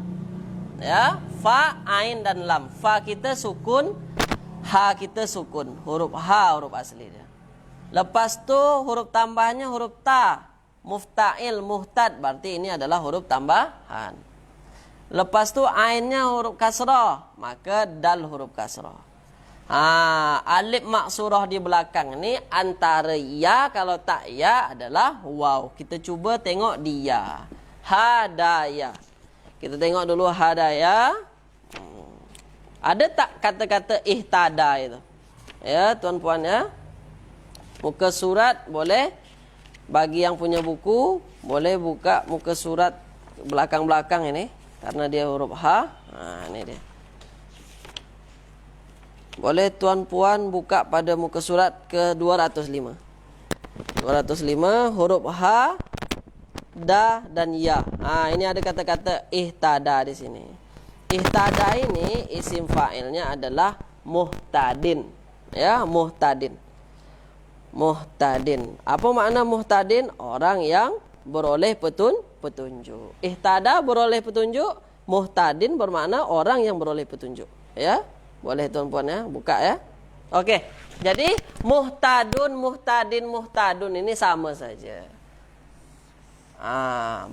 Ya, fa, ain dan lam. Fa kita sukun, ha kita sukun. Huruf ha huruf aslinya. Lepas tu huruf tambahnya huruf ta. Mufta'il, muhtad, berarti ini adalah huruf tambahan. Lepas tu ainnya huruf kasrah, maka dal huruf kasrah. Alif maksurah di belakang ni antara ya, kalau tak ya adalah waw. Kita cuba tengok dia. Hadaya. Kita tengok dulu hadaya. Ada tak kata-kata ihtada itu? Ya, tuan-puan ya. Muka surat boleh, bagi yang punya buku boleh buka muka surat belakang-belakang ini karena dia huruf ha. Ini dia. Boleh tuan-puan buka pada muka surat ke 205. 205 huruf ha, da dan ya. Ini ada kata-kata ihtada di sini. Ihtada ini isim fa'ilnya adalah muhtadin. Ya, muhtadin. Muhtadin. Apa makna muhtadin? Orang yang beroleh petunjuk. Ihtada beroleh petunjuk, muhtadin bermakna orang yang beroleh petunjuk. Ya. Boleh tuan-puan ya, buka ya. Okey. Jadi muhtadun, muhtadin, muhtadun ini sama saja.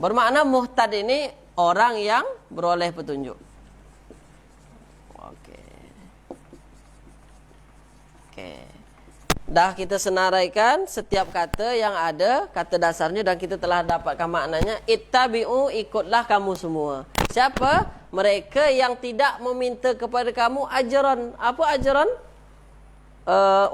Bermakna muhtad ini orang yang beroleh petunjuk. Okey. Dah kita senaraikan setiap kata yang ada kata dasarnya dan kita telah dapatkan maknanya. Ittabi'u, ikutlah kamu semua. Siapa? Mereka yang tidak meminta kepada kamu ajran. Apa ajran?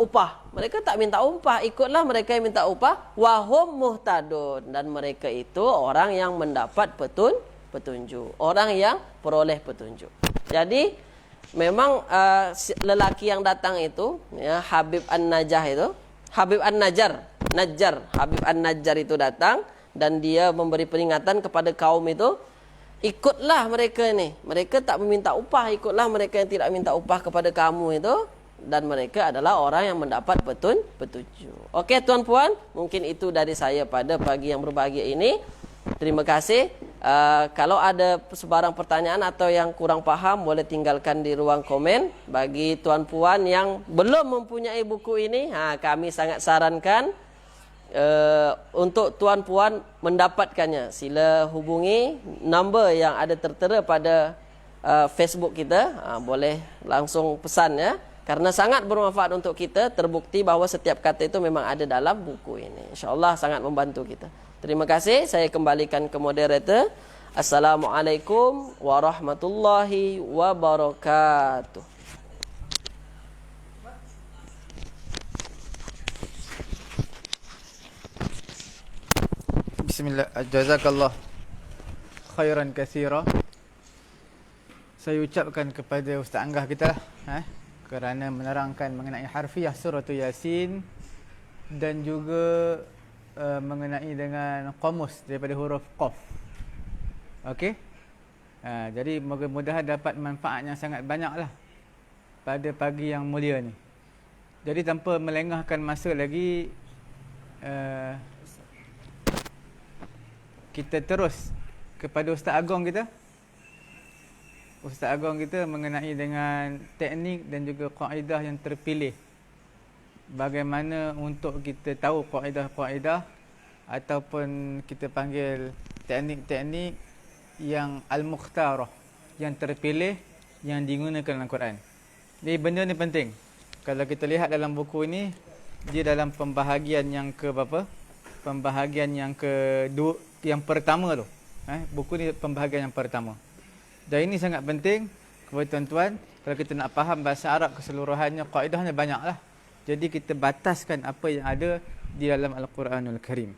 Upah. Mereka tak minta upah. Ikutlah mereka yang minta upah. Wahum muhtadun. Dan mereka itu orang yang mendapat petunjuk. Orang yang peroleh petunjuk. Jadi memang lelaki yang datang itu, ya, Habib An-Najjar itu, Habib An-Najjar, Habib An-Najjar itu datang dan dia memberi peringatan kepada kaum itu, ikutlah mereka ini. Mereka tak meminta upah, ikutlah mereka yang tidak minta upah kepada kamu itu, dan mereka adalah orang yang mendapat petunjuk. Okey tuan-puan, mungkin itu dari saya pada pagi yang berbahagia ini. Terima kasih. Kalau ada sebarang pertanyaan atau yang kurang faham, boleh tinggalkan di ruang komen. Bagi tuan-puan yang belum mempunyai buku ini, kami sangat sarankan untuk tuan-puan mendapatkannya. Sila hubungi nombor yang ada tertera pada Facebook kita. Boleh langsung pesan ya. Karena sangat bermanfaat untuk kita. Terbukti bahawa setiap kata itu memang ada dalam buku ini. InsyaAllah sangat membantu kita. Terima kasih. Saya kembalikan ke moderator. Assalamualaikum warahmatullahi wabarakatuh. Bismillah. Jazakallah khairan katsira. Saya ucapkan kepada Ustaz Anggah kita kerana menerangkan mengenai harfiah surah Yasin dan juga mengenai dengan qamus daripada huruf qaf. Okey. Jadi mudah-mudahan dapat manfaat yang sangat banyaklah pada pagi yang mulia ni. Jadi tanpa melengahkan masa lagi, kita terus kepada Ustaz Agong kita. Ustaz Agong kita mengenai dengan teknik dan juga kaedah yang terpilih. Bagaimana untuk kita tahu kaedah-kaedah ataupun kita panggil teknik-teknik yang al-mukhtarah, yang terpilih, yang digunakan dalam Quran. Jadi benda ni penting. Kalau kita lihat dalam buku ini, dia dalam pembahagian yang ke berapa? Pembahagian yang kedua, yang pertama tu. Buku ni pembahagian yang pertama. Dan ini sangat penting kepada tuan-tuan. Kalau kita nak faham bahasa Arab keseluruhannya, kaedahnya banyaklah. Jadi kita bataskan apa yang ada di dalam Al-Quranul Karim.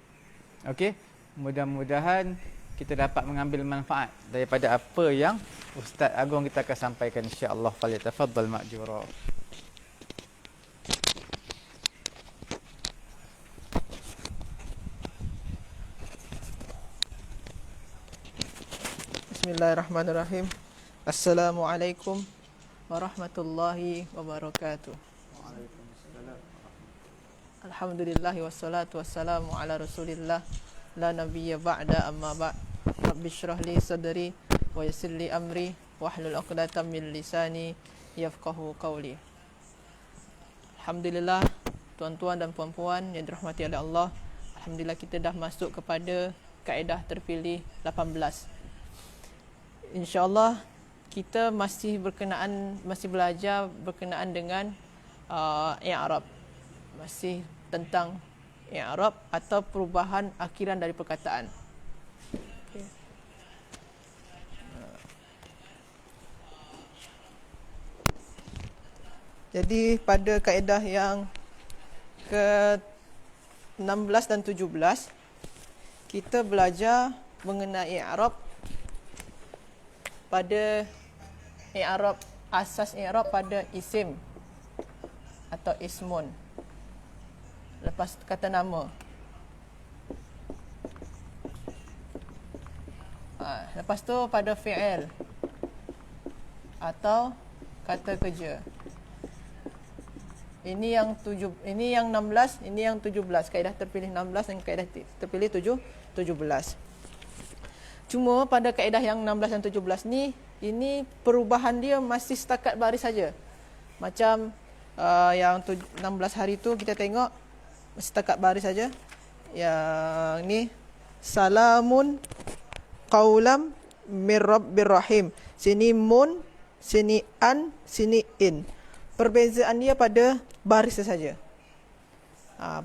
Okey, mudah-mudahan kita dapat mengambil manfaat daripada apa yang Ustaz Agong kita akan sampaikan, insya-Allah. Falyatafaddal ma'jura. Bismillahirrahmanirrahim. Assalamualaikum warahmatullahi wabarakatuh. Alhamdulillah wassalatu wassalamu ala Rasulillah la nabiyya ba'da, amma ba'd. Rabbi shrah li sadri wa yassir li amri wahlul 'uqdatam min lisani yafqahu qawli. Alhamdulillah tuan-tuan dan puan-puan yang dirahmati oleh Allah. Alhamdulillah kita dah masuk kepada kaedah terpilih 18. InsyaAllah kita masih belajar berkenaan dengan i'rab. Masih tentang i'rab atau perubahan akhiran dari perkataan. Okay. Jadi pada kaedah yang ke-16 dan 17 kita belajar mengenai i'rab pada i'rab, asas i'rab pada isim atau ismun. Lepas kata nama. Lepas tu pada fi'il atau kata kerja. Ini yang 16, ini yang 17. Kaedah terpilih 16 dan kaedah terpilih 17. Cuma pada kaedah yang 16 dan 17 ni, ini perubahan dia masih setakat baris saja. Macam yang 16 hari tu kita tengok masih setakat baris saja. Yang ni salamun qaulam mir rabbir rahim. Sini mun, sini an, sini in. Perbezaan dia pada baris saja.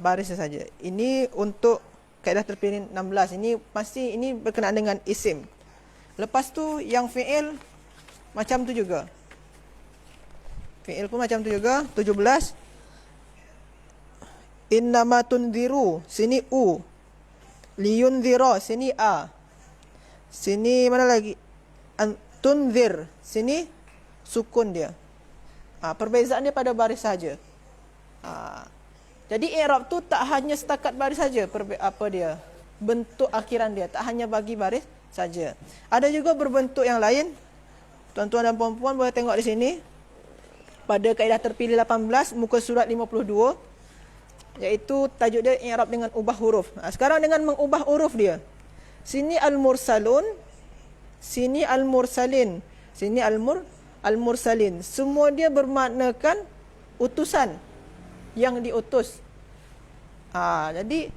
Baris saja. Ini untuk kaedah terpilih 16. Ini berkenaan dengan isim. Lepas tu yang fi'il macam tu juga. Fi'il pun macam tu juga. 17. Innama tunziru, sini u. Liyunzira, sini a. Sini mana lagi? Tunzir, sini sukun dia. Perbezaan dia pada baris saja. Jadi i'rab tu tak hanya setakat baris saja, bentuk akhiran dia tak hanya bagi baris saja. Ada juga berbentuk yang lain. Tuan-tuan dan puan-puan boleh tengok di sini. Pada kaedah terpilih 18 muka surat 52, iaitu tajuk dia i'rab dengan ubah huruf. Sekarang dengan mengubah huruf dia. Sini al-mursalun, sini al-mursalin, sini al-mursalin. Semua dia bermaknakan utusan yang diutus. Jadi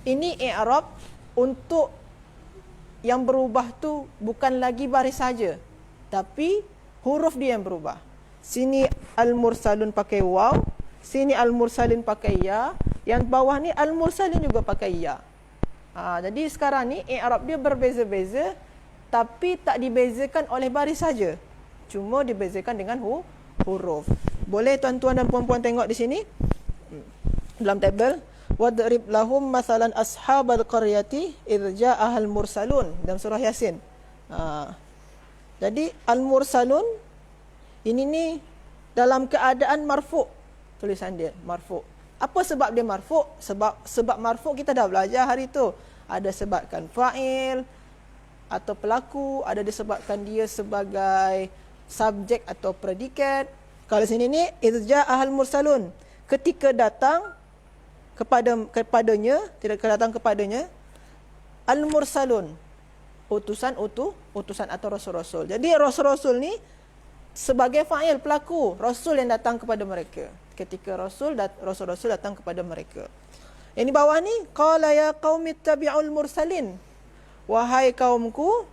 ini i'rab untuk yang berubah tu bukan lagi baris saja, tapi huruf dia yang berubah. Sini al-mursalun pakai waw, sini al-mursalin pakai ya, yang bawah ni al-mursalin juga pakai ya. Jadi sekarang ni i'rab dia berbeza-beza, tapi tak dibezakan oleh baris saja. Cuma dibezakan dengan huruf. Boleh tuan-tuan dan puan-puan tengok di sini dalam tabel. Wadrib lahum masalan ashabal qaryati idz ja'ahal mursalun dalam surah Yasin. Jadi al-mursalun ini ni dalam keadaan marfu', tulisan dia marfu'. Apa sebab dia marfu'? Sebab marfu' kita dah belajar hari tu. Ada sebabkan fa'il atau pelaku, ada disebabkan dia sebagai subjek atau predikat. Kalau sini ni idz ja'ahal mursalun, ketika datang kepadanya, tidak datang kepadanya al-mursalun, utusan atau rasul-rasul. Jadi rasul-rasul ni sebagai fa'il, pelaku, rasul yang datang kepada mereka. Ketika rasul-rasul datang kepada mereka. Yang di bawah ni qala ya qaumi ittabi'ul mursalin. Wahai kaumku,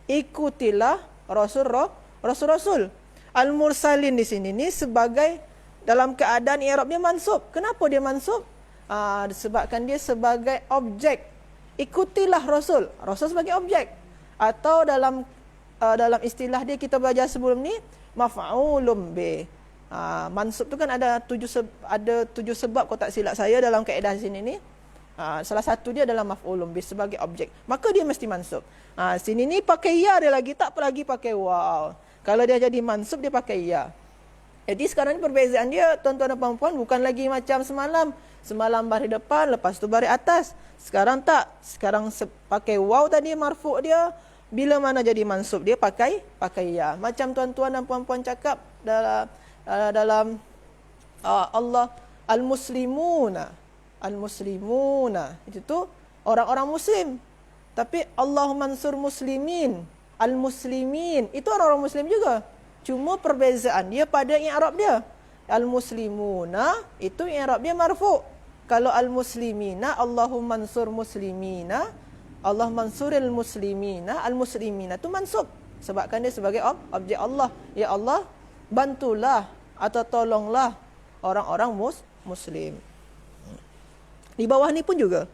ikutilah rasul-rasul. Al-mursalin di sini ni sebagai dalam keadaan i'rab dia mansub. Kenapa dia mansub? Disebabkan dia sebagai objek. Ikutilah rasul. Rasul sebagai objek. Atau dalam istilah dia kita belajar sebelum ni maf'ulun bih. Mansub tu kan ada tujuh sebab kalau tak silap saya dalam kaedah sini ni. Salah satu dia adalah maf'ulun bih, sebagai objek. Maka dia mesti mansub. Sini ni pakai ya dia lagi, tak lagi pakai waw. Kalau dia jadi mansub dia pakai ya. Jadi sekarang ni perbezaan dia tuan-tuan dan puan-puan bukan lagi macam semalam. Semalam baris depan, lepas tu baris atas. Sekarang tak. Sekarang pakai waw tadi marfu' dia. Bila mana jadi mansub dia pakai ya. Macam tuan-tuan dan puan-puan cakap dalam Allah al-muslimuna. Itu tu orang-orang muslim. Tapi Allahumma ansur muslimin. Al-muslimin itu orang-orang muslim juga. Cuma perbezaan dia pada i'rab dia. Al-muslimuna itu i'rab dia marfu'. Kalau al-muslimina Allahumma ansur muslimina Allah mansuril muslimina, al-muslimina tu mansub sebabkan dia sebagai objek Allah. Ya Allah, bantulah atau tolonglah orang-orang muslim. Di bawah ni pun juga,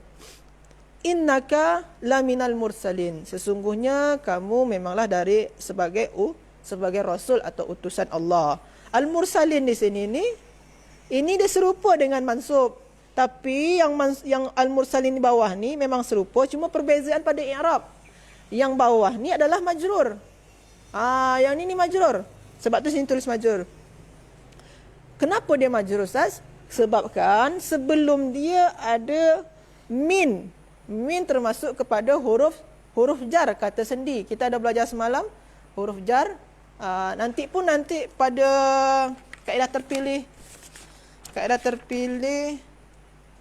innaka laminal mursalin, sesungguhnya kamu memanglah dari sebagai rasul atau utusan Allah. Al-mursalin di sini ni, ini dia serupa dengan mansub. Tapi yang al-mursalin di bawah ni memang serupa, cuma perbezaan pada i'rab. Yang bawah ni adalah majrur. Yang ni majrur. Sebab tu sini tulis majrur. Kenapa dia majrur, Ustaz? Sebabkan sebelum dia ada min. Min termasuk kepada huruf jar, kata sendi. Kita ada belajar semalam huruf jar. Nanti pada kaedah terpilih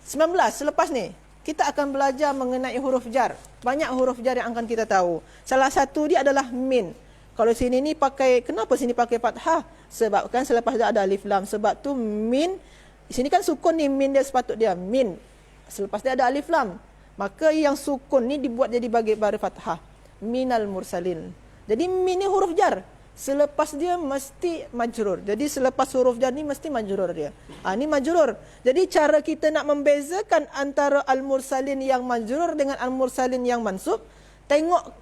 19 selepas ni kita akan belajar mengenai huruf jar. Banyak huruf jar yang akan kita tahu. Salah satu dia adalah min. Kalau sini ni kenapa sini pakai fathah? Sebabkan selepas dia ada alif lam. Sebab tu min, sini kan sukun ni, min dia sepatut dia min. Selepas dia ada alif lam, maka yang sukun ni dibuat jadi baris fathah. Minal mursalin. Jadi min ni huruf jar. Selepas dia mesti majrur. Jadi selepas huruf jar ni mesti majrur dia. Ni majrur. Jadi cara kita nak membezakan antara al-mursalin yang majrur dengan al-mursalin yang mansub, tengok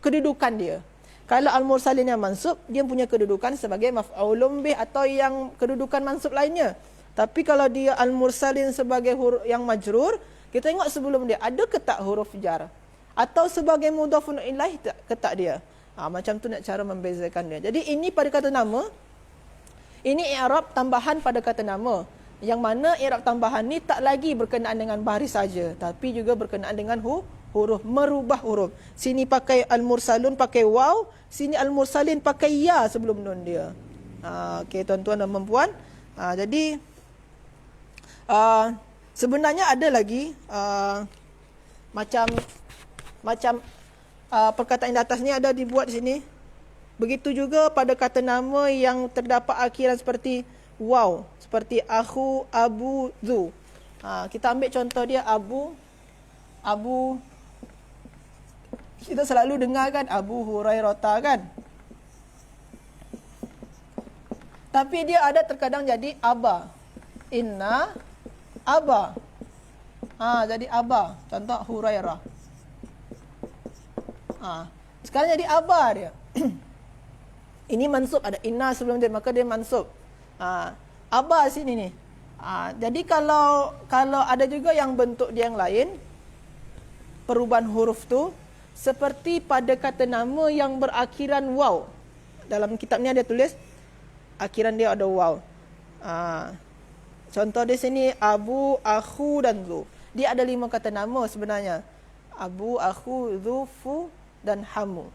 kedudukan dia. Kalau al-mursalin yang mansub, dia punya kedudukan sebagai maf'ulun bih atau yang kedudukan mansub lainnya. Tapi kalau dia al-mursalin sebagai huruf yang majrur, kita tengok sebelum dia ada ke tak huruf jar, atau sebagai mudhafun ilaih ke tak dia. Macam tu nak cara membezakan dia. Jadi ini pada kata nama, ini i'rab tambahan pada kata nama. Yang mana i'rab tambahan ni tak lagi berkenaan dengan baris saja, tapi juga berkenaan dengan huruf, merubah huruf. Sini pakai al-mursalun pakai waw, sini al-mursalin pakai ya sebelum nun dia. Okey tuan-tuan dan puan-puan. Jadi sebenarnya ada lagi macam perkataan di atas ni ada dibuat di sini. Begitu juga pada kata nama yang terdapat akhiran seperti waw, seperti akhu, abu, zu. Kita ambil contoh dia abu. Kita selalu dengar kan Abu Hurairah kan. Tapi dia ada terkadang jadi aba. Inna aba. Jadi aba. Contoh Hurairah. Sekarang jadi aba dia. Ini mansub, ada inna sebelum dia, maka dia mansub. Aba sini ni. Jadi kalau ada juga yang bentuk dia yang lain, perubahan huruf tu seperti pada kata nama yang berakhiran waw. Dalam kitab ni ada tulis akhiran dia ada waw. Contoh di sini abu, akhu dan zu. Dia ada 5 kata nama sebenarnya. Abu, akhu, zu, fu dan hamu.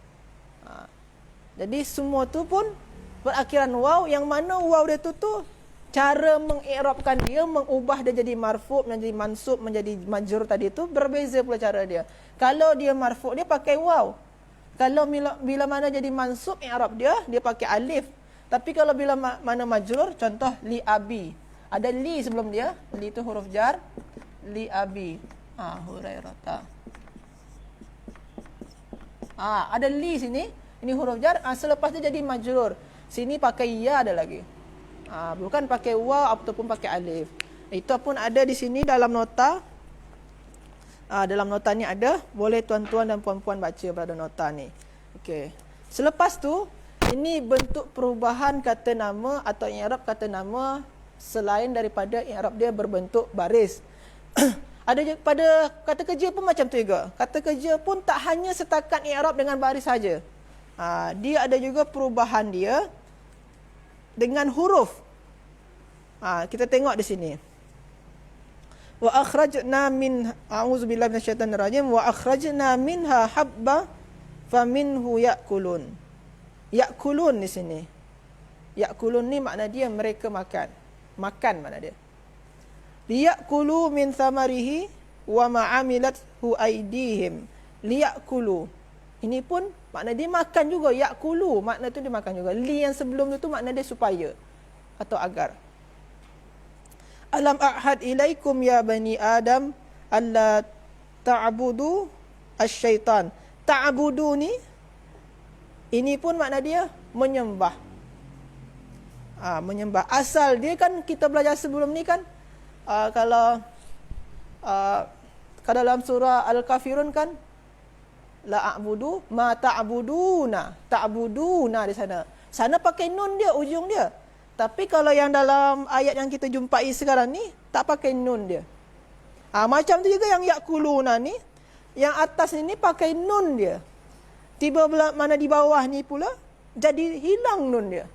Jadi semua tu pun berakhiran waw, yang mana waw dia tu cara mengi'rabkan dia, mengubah dia jadi marfu', menjadi mansub, menjadi majrur tadi tu berbeza pula cara dia. Kalau dia marfu' dia pakai waw. Kalau bila mana jadi mansub i'rab dia pakai alif. Tapi kalau bila mana majrur, contoh li abi. Ada li sebelum dia, li tu huruf jar. Li abi. Hurairah. Ada li sini, ini huruf jar. Selepas dia jadi majrur. Sini pakai ya ada lagi. Bukan pakai waw ataupun pakai alif. Itu pun ada di sini dalam nota. Dalam nota ni ada. Boleh tuan-tuan dan puan-puan baca pada nota ni. Okey. Selepas tu, ini bentuk perubahan kata nama atau i'rab kata nama selain daripada i'rab dia berbentuk baris. Ada pada kata kerja pun macam tu juga. Kata kerja pun tak hanya setakat i'rab dengan baris saja. Dia ada juga perubahan dia dengan huruf. Kita tengok di sini. Wa akhrajna min a'udzubillahi minasyaitonir rajim wa akhrajna minha habba faminhu ya'kulun. Ya'kulun di sini. Ya'kulun ni makna dia mereka makan. Makan makna dia. Liya'kulu min thamarihi wa ma'amilathu aydihim. Liya'kulu. Ini pun makna dia makan juga. Ya'kulu makna tu dia makan juga. Li yang sebelum tu makna dia supaya atau agar. Alam a'had ilaikum ya bani Adam alla ta'budu asyaitan. Ta'buduni, ini pun makna dia menyembah. Menyembah. Asal dia kan kita belajar sebelum ni kan, kalau dalam surah Al-Kafirun kan, la a'budu ma ta'buduna. Ta'buduna di sana. Sana pakai nun dia, ujung dia. Tapi kalau yang dalam ayat yang kita jumpai sekarang ni, tak pakai nun dia. Macam tu juga yang yakuluna ni, yang atas ni pakai nun dia. Tiba mana di bawah ni pula, jadi hilang nun dia.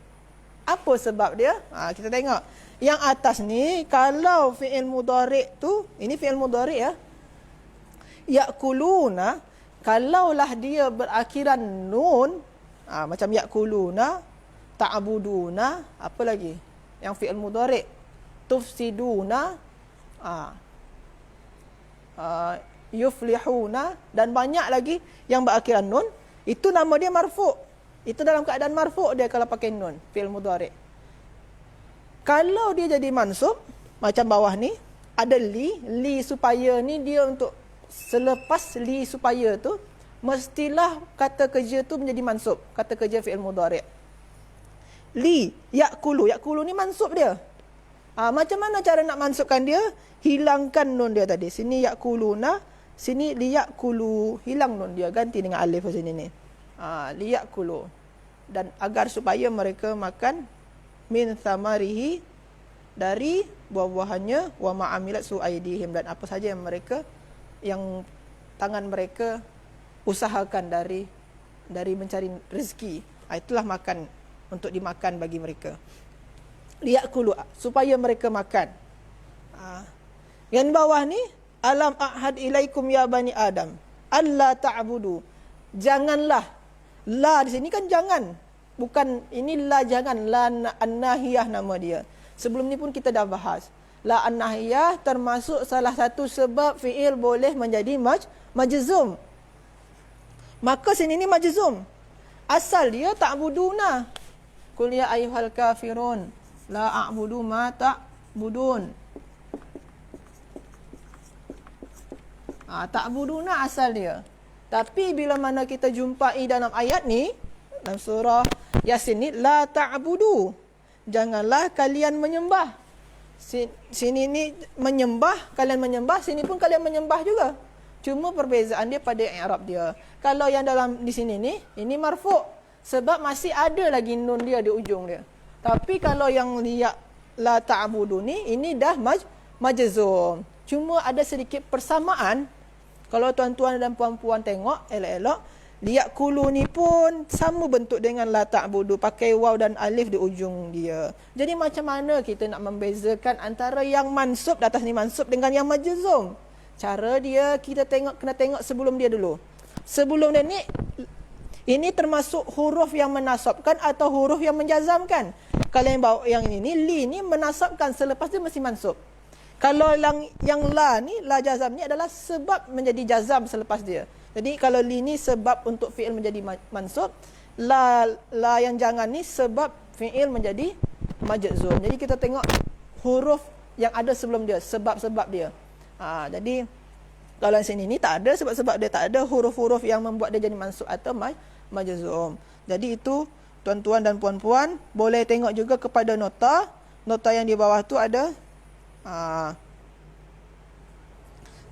Apa sebab dia? Kita tengok. Yang atas ni, kalau fi'il mudhari' tu, ini fi'il mudhari' ya. Yakuluna, kalaulah dia berakhiran nun, macam yakuluna, ta'buduna, apa lagi? Yang fi'il mudhari', tufsiduna, yuflihuna, dan banyak lagi yang berakhiran nun, itu nama dia marfu'. Itu dalam keadaan marfu' dia kalau pakai nun, fi'il mudhari'. Kalau dia jadi mansub, macam bawah ni, ada li supaya ni dia untuk selepas li supaya tu, mestilah kata kerja tu menjadi mansub, kata kerja fi'il mudhari'. Li, yakulu ni mansub dia. Macam mana cara nak mansubkan dia? Hilangkan nun dia tadi. Sini yakuluna, sini liyakulu, hilang nun dia, ganti dengan alif di sini ni. Liyakulu. Dan agar supaya mereka makan min thamarihi, dari buah-buahannya, wa ma'amilat su'aidihim, dan apa saja yang mereka, yang tangan mereka usahakan dari mencari rezeki. Itulah makan, untuk dimakan bagi mereka. Liyakulu, supaya mereka makan. Yang bawah ni, alam ahad ilaikum ya bani Adam, alla ta'budu. Janganlah. La di sini kan jangan. Bukan, ini la jangan. La an-nahiyah nama dia. Sebelum ni pun kita dah bahas. La an-nahiyah termasuk salah satu sebab fi'il boleh menjadi majzum. Maka sini ni majzum. Asal dia ta'buduna. Qul ya ayyuhal kafirun la a'budu ma ta'budun. Ta'buduna asal dia. Tapi bila mana kita jumpai dalam ayat ni, dalam surah Yasin ni, la ta'budu, janganlah kalian menyembah. Sini ni menyembah, kalian menyembah, sini pun kalian menyembah juga. Cuma perbezaan dia pada i'rab dia. Kalau yang dalam di sini ni, ini marfu', sebab masih ada lagi nun dia di ujung dia. Tapi kalau yang la ta'budu ni, ini dah majzum. Cuma ada sedikit persamaan. Kalau tuan-tuan dan puan-puan tengok elok-elok, liyakulu ni pun sama bentuk dengan la ta'budu, pakai waw dan alif di ujung dia. Jadi macam mana kita nak membezakan antara yang mansub, di atas ni mansub, dengan yang majzum? Cara dia kita kena tengok sebelum dia dulu. Sebelum dia ni, ini termasuk huruf yang menasabkan atau huruf yang menjazamkan. Kalau yang ini li ni menasabkan, selepas dia mesti mansub. Kalau yang la ni, la jazam ni adalah sebab menjadi jazam selepas dia. Jadi kalau li ni sebab untuk fi'il menjadi mansub, la yang jangan ni sebab fi'il menjadi majzum. Jadi kita tengok huruf yang ada sebelum dia, sebab-sebab dia. Jadi kalau sini ni tak ada sebab-sebab dia, tak ada huruf-huruf yang membuat dia jadi mansub atau majzum. Jadi itu tuan-tuan dan puan-puan boleh tengok juga kepada nota yang di bawah tu ada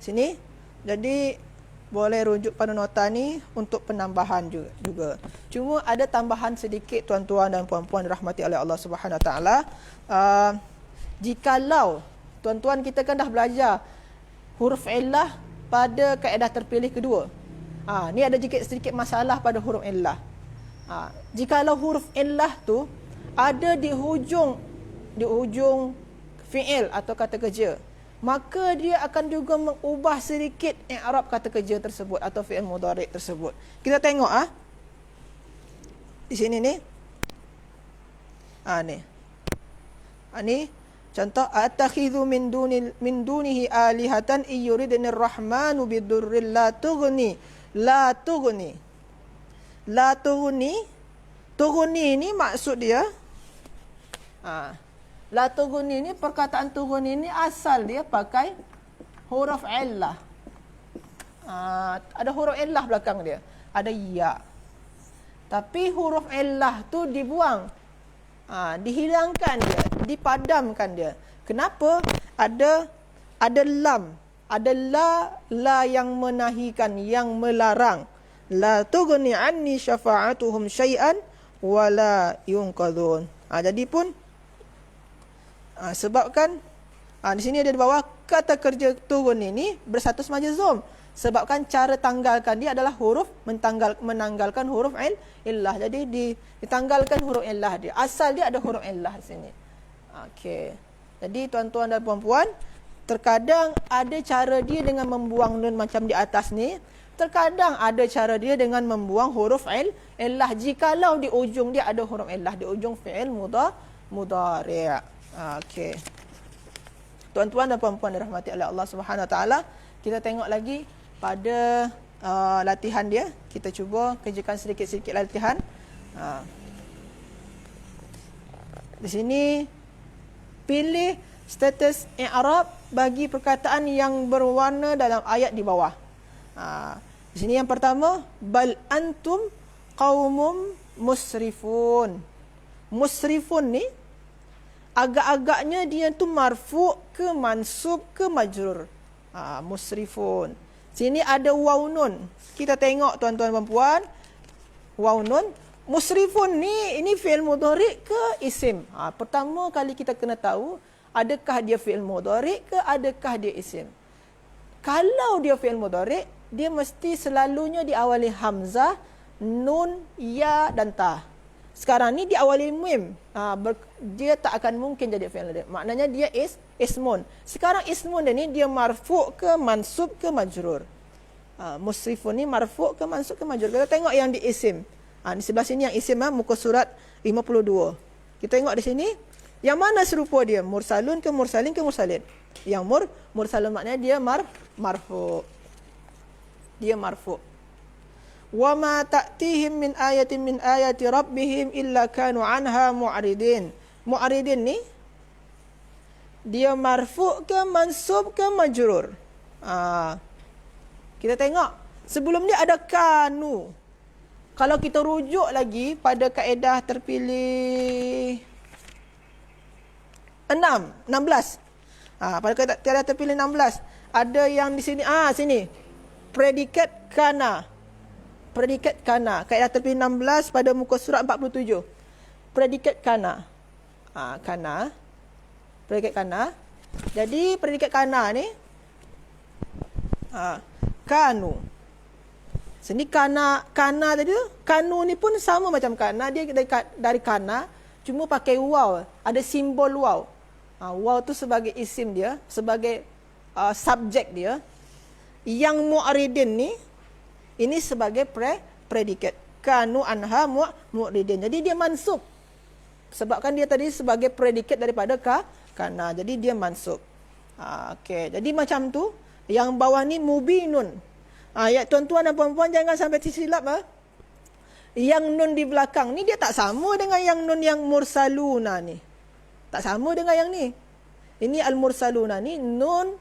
sini. Jadi boleh rujuk pada nota ni untuk penambahan juga. Cuma ada tambahan sedikit tuan-tuan dan puan-puan dirahmati oleh Allah Subhanahu Wa Taala. Jikalau tuan-tuan kita kan dah belajar huruf illah pada kaedah terpilih kedua. Ni ada sedikit masalah pada huruf illah. Jikalau huruf illah tu ada di hujung fi'il atau kata kerja, maka dia akan juga mengubah sedikit i'rab kata kerja tersebut atau fi'il mudhari' tersebut. Kita tengok di sini ni. Ni contoh, attakhidhu min dunihi alihatan iyuridnir rahmanu bidurril la tughni. Tughni ni maksud dia la tughni ni, perkataan tughni ni asal dia pakai huruf illah. Ada huruf illah belakang dia. Ada ya. Tapi huruf illah tu dibuang. Dihilangkan dia, dipadamkan dia. Kenapa? Ada lam, ada la yang menahikan, yang melarang. La tughni anni syafa'atuhum syai'an wala yunqadhun. Jadi pun sebabkan di sini ada di bawah kata kerja turun ini berstatus majzum. Sebabkan cara tanggalkan dia adalah huruf menanggalkan huruf illah. Jadi ditanggalkan huruf illah dia. Asal dia ada huruf illah di sini. Okey. Jadi tuan-tuan dan puan-puan, terkadang ada cara dia dengan membuang nun macam di atas ni. Terkadang ada cara dia dengan membuang huruf illah jikalau di ujung dia ada huruf illah, di ujung fi'il mudhari'. Okey. Tuan-tuan dan puan-puan dirahmati oleh Allah Subhanahu Wa Taala, kita tengok lagi pada latihan dia. Kita cuba kerjakan sedikit-sedikit latihan. Di sini pilih status i'rab bagi perkataan yang berwarna dalam ayat di bawah. Di sini yang pertama, bal antum qaumum musrifun. Musrifun ni agak-agaknya dia tu marfu' ke mansub ke majrur. Musrifun. Sini ada waw nun. Kita tengok tuan-tuan dan puan. Waw nun. Musrifun ni, ini fi'il mudhari' ke isim? Pertama kali kita kena tahu, adakah dia fi'il mudhari' ke adakah dia isim? Kalau dia fi'il mudhari', dia mesti selalunya diawali hamzah, nun, ya dan ta. Sekarang ni diawali mim. Dia tak akan mungkin jadi fi'il mudhari'. Maknanya dia ismun. Sekarang ismun dia ni dia marfu' ke mansub ke majrur. Musrifun ni marfu' ke mansub ke majrur. Kita tengok yang di isim. Di sebelah sini yang isim, muka surat 52. Kita tengok di sini, yang mana serupa dia? Mursalun ke mursalin ke mursalin? Yang mursalun maknanya dia marfu'. Dia marfu'. Wa ma ta'tihim min ayatin min ayati rabbihim illa kanu anha mu'ridin. Mu'ridin ni dia marfu' ke mansub ke majrur? Kita tengok. Sebelum dia ada kanu. Kalau kita rujuk lagi pada kaedah terpilih 16. Pada kaedah terpilih 16. Ada yang di sini. Sini. Predikat kana. Predikat kana. Kaedah terpilih 16 pada muka surat 47. Predikat kana. Kana. Predikat kana. Jadi predikat kana ni. Kanu. Sini kana tadi tu. Kanu ni pun sama macam kana. Dia dari kana. Cuma pakai waw. Ada simbol waw. Waw tu sebagai isim dia. Sebagai subjek dia. Yang mu'ridin ni. Ini sebagai predikat. Kanu anha mu'ridin. Jadi dia mansub. Sebabkan dia tadi sebagai predikat daripada kana. Jadi dia mansub. Okey. Jadi macam tu. Yang bawah ni mubinun. Ya tuan-tuan dan puan-puan jangan sampai tersilap. Yang nun di belakang ni dia tak sama dengan yang nun yang mursaluna ni. Tak sama dengan yang ni. Ini al-mursaluna ni nun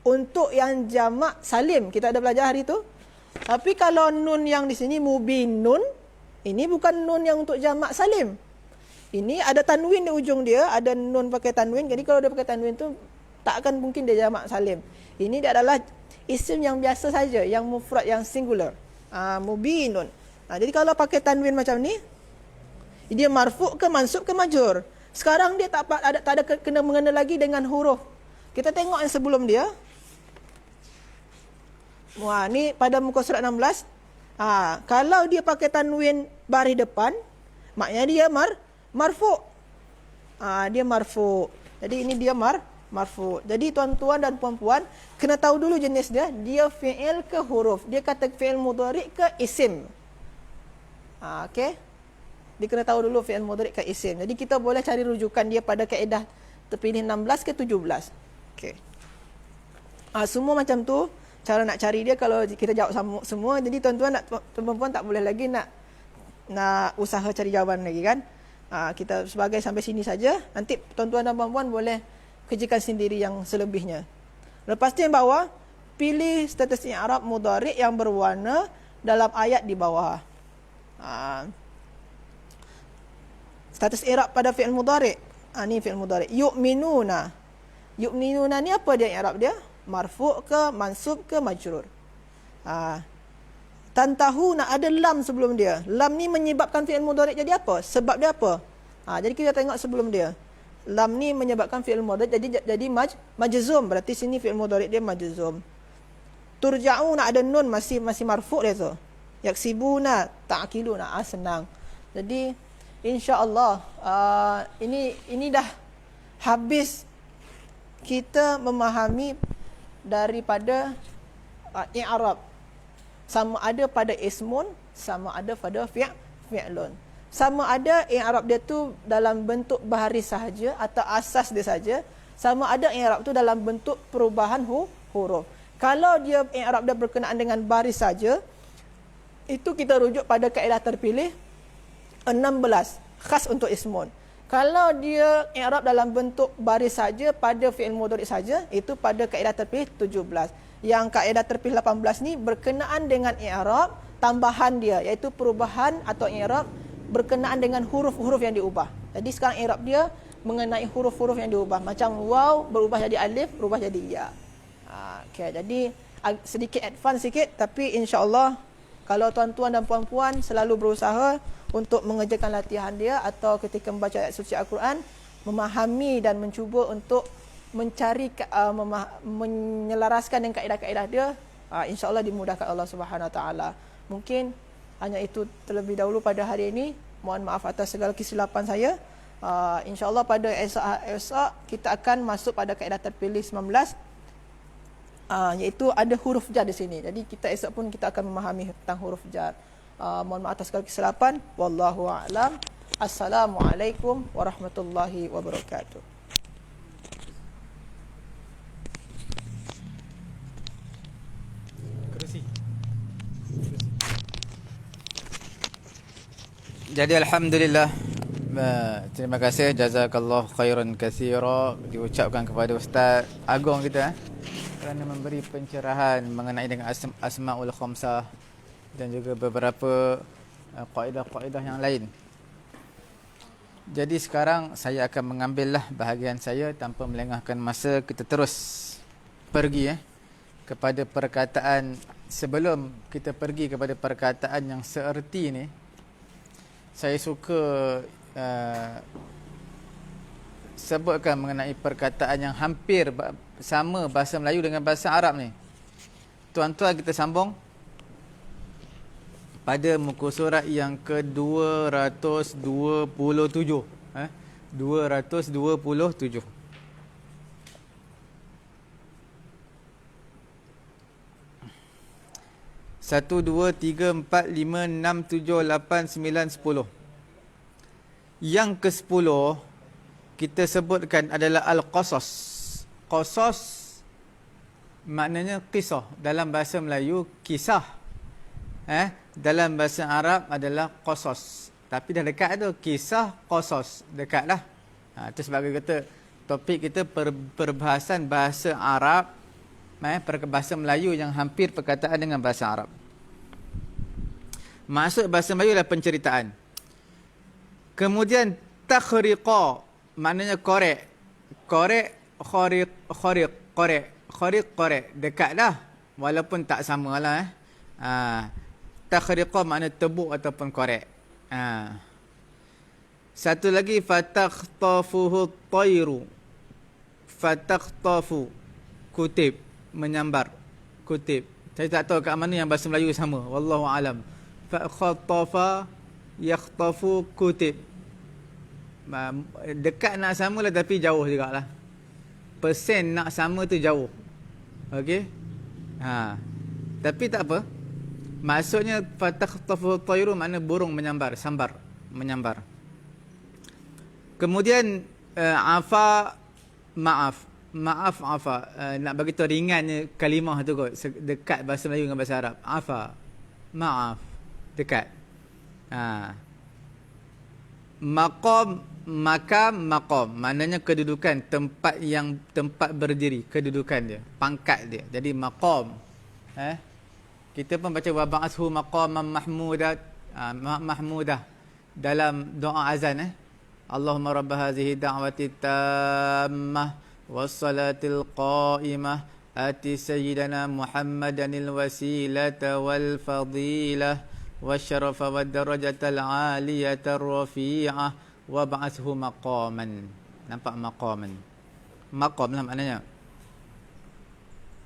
untuk yang jamak salim. Kita ada belajar hari tu. Tapi kalau nun yang di sini mubinun, ini bukan nun yang untuk jamak salim. Ini ada tanwin di ujung dia, ada nun pakai tanwin. Jadi kalau dia pakai tanwin tu tak akan mungkin dia jamak salim. Ini dia adalah isim yang biasa saja, yang mufrad, yang singular. Mubinun. Jadi kalau pakai tanwin macam ni, dia marfu' ke mansub ke majrur. Sekarang dia tak ada kena mengena lagi dengan huruf. Kita tengok yang sebelum dia. Ni pada muka surat 16. Kalau dia pakai tanwin baris depan, maknanya dia marfu'. Dia marfu'. Jadi ini dia marfu'. Jadi tuan-tuan dan puan-puan kena tahu dulu jenis dia. Dia fi'il ke huruf? Dia kata fi'il mudhari' ke isim? Okey. Dia kena tahu dulu fi'il mudhari' ke isim. Jadi kita boleh cari rujukan dia pada kaedah terpilih 16 ke 17. Okey. Semua macam tu cara nak cari dia kalau kita jawab semua. Jadi tuan-tuan dan puan-puan tak boleh lagi nak usaha cari jawapan lagi kan. Kita sebagai sampai sini saja. Nanti tuan-tuan dan puan-puan boleh kerjakan sendiri yang selebihnya. Lepas tu yang bawah, pilih status i'rab mudhari' yang berwarna dalam ayat di bawah. Status i'rab pada fi'il mudhari'. Ni fi'il mudhari'. Yu'minuna. Yu'minuna ni apa dia i'rab dia? Marfu' ke, mansub ke, majrur. Tantahuna, ada lam sebelum dia. Lam ni menyebabkan fi'il mudhari' jadi apa? Sebab dia apa? Jadi kita tengok sebelum dia. Lam ni menyebabkan fi'il mudhari' jadi majzum. Berarti sini fi'il mudhari' dia majzum. Turja'una, ada nun masih marfu' dia tu. Yaksibuna, ta'kiluna. Senang. Jadi insya-Allah ini dah habis kita memahami daripada i'rab. Sama ada pada ismun, sama ada pada fi'lun. Sama ada i'rab dia tu dalam bentuk baharis sahaja atau asas dia saja. Sama ada i'rab tu dalam bentuk perubahan huruf. Kalau dia i'rab dia berkenaan dengan baris saja, itu kita rujuk pada kaedah terpilih 16, khas untuk ismun. Kalau dia i'rab dalam bentuk baris saja pada fi'il mudhari' saja, itu pada kaedah terpilih 17. Yang kaedah terpilih 18 ni berkenaan dengan i'rab tambahan dia, iaitu perubahan atau i'rab berkenaan dengan huruf-huruf yang diubah. Jadi sekarang i'rab dia mengenai huruf-huruf yang diubah. Macam waw berubah jadi alif, berubah jadi ya. Okay, jadi sedikit advance sikit, tapi insya-Allah kalau tuan-tuan dan puan-puan selalu berusaha untuk mengerjakan latihan dia atau ketika membaca ayat suci Al-Quran, memahami dan mencuba untuk mencari menyelaraskan dengan kaedah-kaedah dia, insya-Allah dimudahkan Allah Subhanahu Wa Taala. Mungkin hanya itu terlebih dahulu pada hari ini. Mohon maaf atas segala kesilapan saya. Insya-Allah pada esok kita akan masuk pada kaedah terpilih 19, iaitu ada huruf jar di sini. Jadi kita esok pun kita akan memahami tentang huruf jar. Mohon maaf atas segala kesilapan. Wallahu a'lam. Assalamualaikum warahmatullahi wabarakatuh. Jadi alhamdulillah, terima kasih, jazakallah khairan katsira diucapkan kepada Ustaz Agong kita kerana memberi pencerahan mengenai dengan asmaul khamsah dan juga beberapa kaedah-kaedah yang lain. Jadi sekarang saya akan mengambillah bahagian saya tanpa melengahkan masa. Kita terus pergi kepada perkataan. Sebelum kita pergi kepada perkataan yang seerti ni, saya suka sebutkan mengenai perkataan yang hampir sama bahasa Melayu dengan bahasa Arab ni. Tuan-tuan, kita sambung pada muka surat yang ke-227. 227. Satu, dua, tiga, empat, lima, enam, tujuh, lapan, sembilan, 10. Yang ke-10 kita sebutkan adalah Al-Qasas. Qasas maknanya kisah. Dalam bahasa Melayu kisah. Dalam bahasa Arab adalah qasas. Tapi dah dekat tu, kisah qasas. Dekat lah. Itu sebagai kata topik kita perbahasan bahasa Arab, bahasa Melayu yang hampir perkataan dengan bahasa Arab. Maksud bahasa Melayu adalah penceritaan. Kemudian takhriqa maknanya korek. Korek, korek. Dekat dah. Walaupun tak sama lah. Takhriqa makna tebuk ataupun korek. Satu lagi, fatakhtafuhu tayru. Fatakhtafu, kutip, menyambar, kutip. Saya tak tahu kat mana yang bahasa Melayu sama. Wallahu alam. Fakhattafa yakhtafu, kutip. Dekat nak sama lah, tapi jauh jugalah. Persen nak sama tu jauh. Okey. Tapi tak apa. Maksudnya fatakhtafu tayru makna burung menyambar, sambar, menyambar. Kemudian afa, maaf. Maaf, afa. Nak bagi tahu ringannya kalimah tu kot. Dekat bahasa Melayu dengan bahasa Arab. Afa, maaf, dekat. Maqam, makam, maqam. Maknanya kedudukan, tempat berdiri, kedudukan dia, pangkat dia. Jadi maqam. Kita pun baca wa ba'athu maqaman mahmudah dalam doa azan. Allahumma rabb hadhihi da'wati tammah wassalatil qa'imah ati sayyidana Muhammadanil wasilata wal fadilah wasyarafa wad darajatal aliyatar rafi'ah wa ba'athu maqaman. Nampak maqaman. Maqam lah maknanya.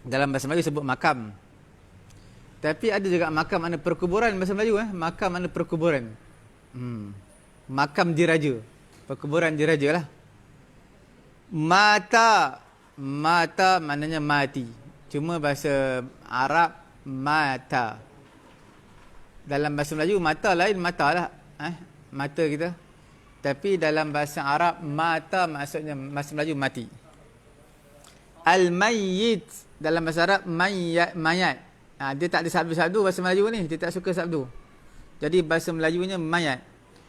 Dalam bahasa Melayu sebut makam. Tapi ada juga makam makna perkuburan bahasa Melayu. Makam makna perkuburan. Makam diraja. Perkuburan diraja lah. Mata maknanya mati. Cuma bahasa Arab mata. Dalam bahasa Melayu mata lain mata lah. Mata kita. Tapi dalam bahasa Arab mata maksudnya bahasa Melayu mati. Al-mayyit dalam bahasa Arab mayat. Dia tak ada sabdu-sabdu bahasa Melayu ni. Dia tak suka sabdu. Jadi bahasa Melayunya mayat.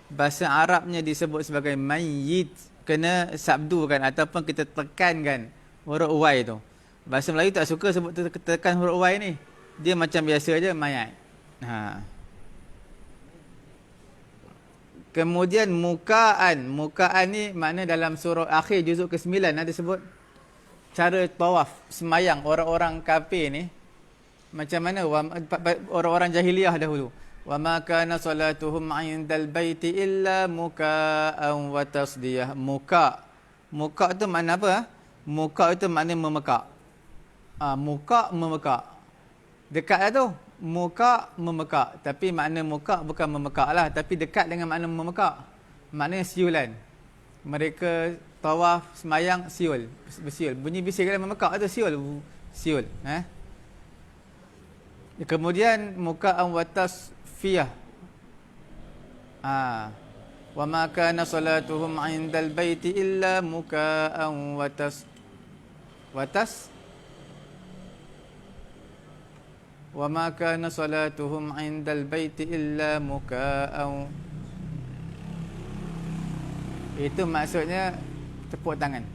Bahasa Arabnya disebut sebagai mayyit. Kena sabdu kan. Ataupun kita tekankan huruf Y tu. Bahasa Melayu tak suka sebut tekan huruf Y ni. Dia macam biasa je mayat. Kemudian mukaan. Mukaan ni makna dalam surah akhir juzuk ke-9 ada sebut. Cara tawaf semayang orang-orang kafir ni. Macam mana orang-orang jahiliah dahulu. Wa ma kana salatuhum 'indal baiti illa muka'an wa tasdiyah. Muka tu makna apa? Muka itu makna memekak. Muka memekak. Dekat lah tu. Muka memekak. Tapi makna muka bukan memekak lah. Tapi dekat dengan makna memekak. Maknanya siulan. Mereka tawaf semayang siul. Bersiul. Bunyi bising kalau memekak tu siul. Siul. Kemudian muka'an wa tasfiyah. Wa ma kana salatuhum 'indal baiti illa muka'an wa wa ma kana salatuhum 'indal baiti illa muka'an. Itu maksudnya tepuk tangan.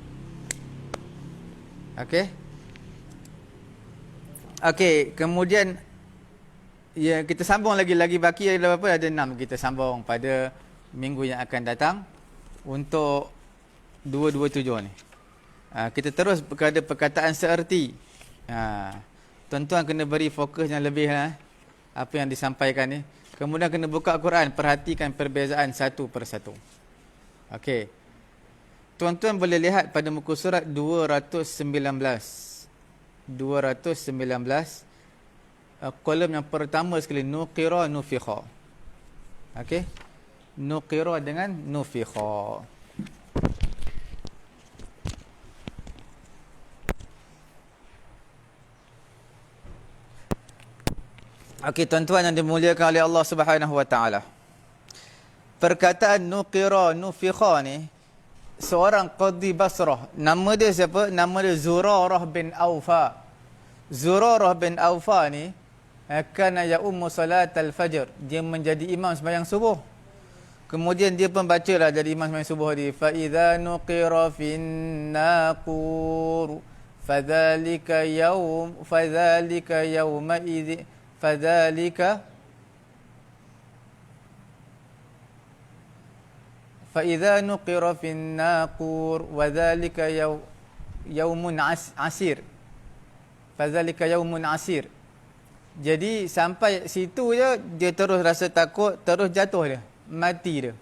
Okey, kemudian ya, kita sambung lagi baki ada berapa? Ada 6 kita sambung pada minggu yang akan datang untuk 227 ni. Kita terus kepada perkataan seerti. Tuan-tuan kena beri fokus yang lebih lah apa yang disampaikan ni. Kemudian kena buka Quran, perhatikan perbezaan satu persatu. Okey. Tuan-tuan boleh lihat pada muka surat 219. Kolom yang pertama sekali nuqira nufikha. Okey. Nuqira dengan nufikha. Okey, tuan-tuan yang dimuliakan oleh Allah Subhanahu wa taala. Perkataan nuqira nufikha ni seorang qadi Basrah. Nama dia siapa? Nama dia Zurarah bin Aufa. Zurarah bin Aufa ni kana ya'ummu salat al-fajr. Dia menjadi imam sembahyang subuh. Kemudian dia pun bacalah jadi imam sembahyang subuh dia. Fa idza nuqira fin naqur fadzalika yawma idzi fadzalika fa idza nuqira fin naqur wa dzalika yawmun asir. Fadzalika yawmun asir. Jadi sampai situ je dia terus rasa takut, terus jatuh dia, mati dia.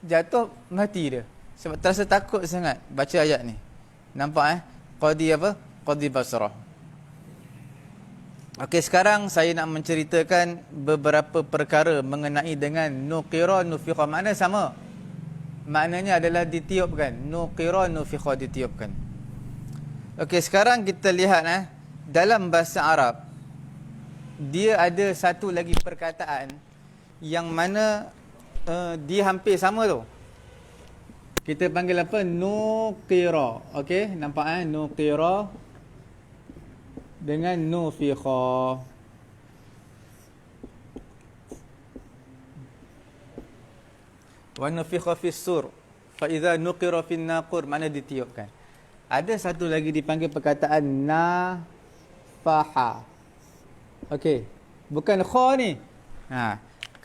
Jatuh mati dia. Sebab terasa takut sangat baca ayat ni. Nampak Qadi apa? Qadi Basrah. Okey, sekarang saya nak menceritakan beberapa perkara mengenai dengan nuqira nufikha. Makna sama. Maknanya adalah ditiupkan. Nuqira nufikha ditiupkan. Okey, sekarang kita lihat dalam bahasa Arab dia ada satu lagi perkataan yang mana dia hampir sama tu. Kita panggil apa? Nuqira. Okey, nampak nuqira dengan nufikha. Wa nufikha fis sur fa idza nuqira fin naqur, mana ditiupkan. Ada satu lagi dipanggil perkataan nafaha. Okey, bukan kha ni.